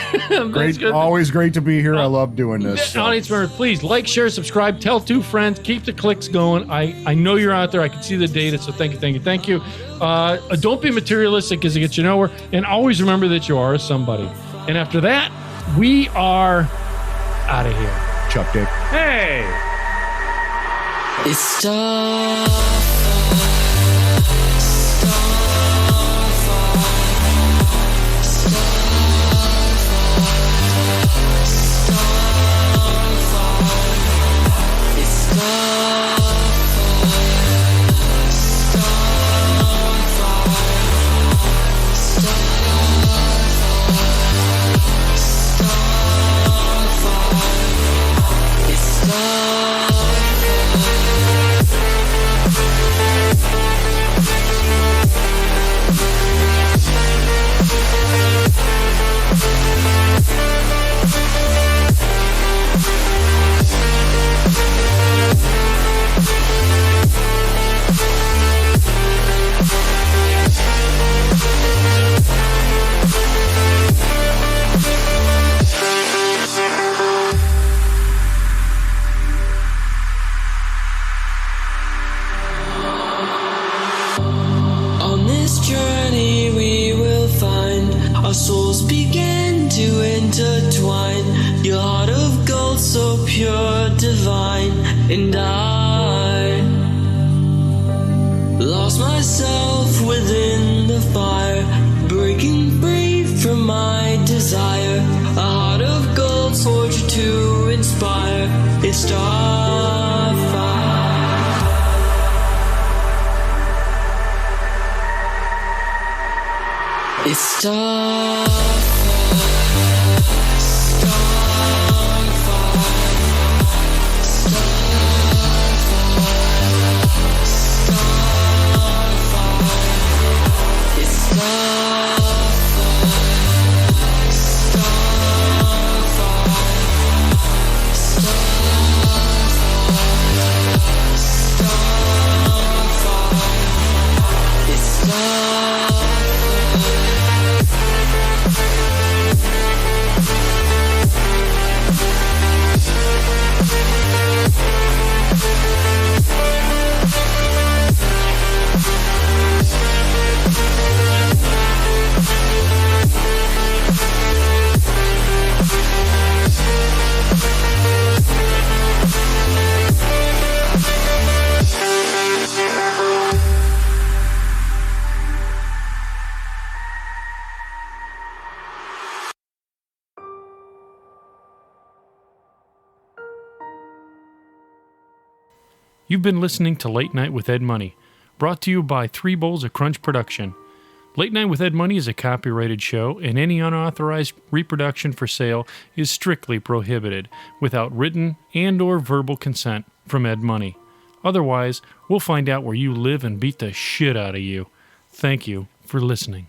Great. good. Always great to be here. I love doing this. so. Audience members, please like, share, subscribe, tell 2 friends, keep the clicks going. I know you're out there. I can see the data, so thank you. Don't be materialistic because it gets you nowhere. And always remember that you are a somebody. And after that, we are out of here. Chuck Dick. Hey. It's Starfire. pure, divine, and I lost myself within the fire, breaking free from my desire. A heart of gold, forged to inspire. It's Starfire. It's Starfire. You've been listening to Late Night with Ed Money, brought to you by 3 Bowls of Crunch Production. Late Night with Ed Money is a copyrighted show, and any unauthorized reproduction for sale is strictly prohibited without written and or verbal consent from Ed Money. Otherwise, we'll find out where you live and beat the shit out of you. Thank you for listening.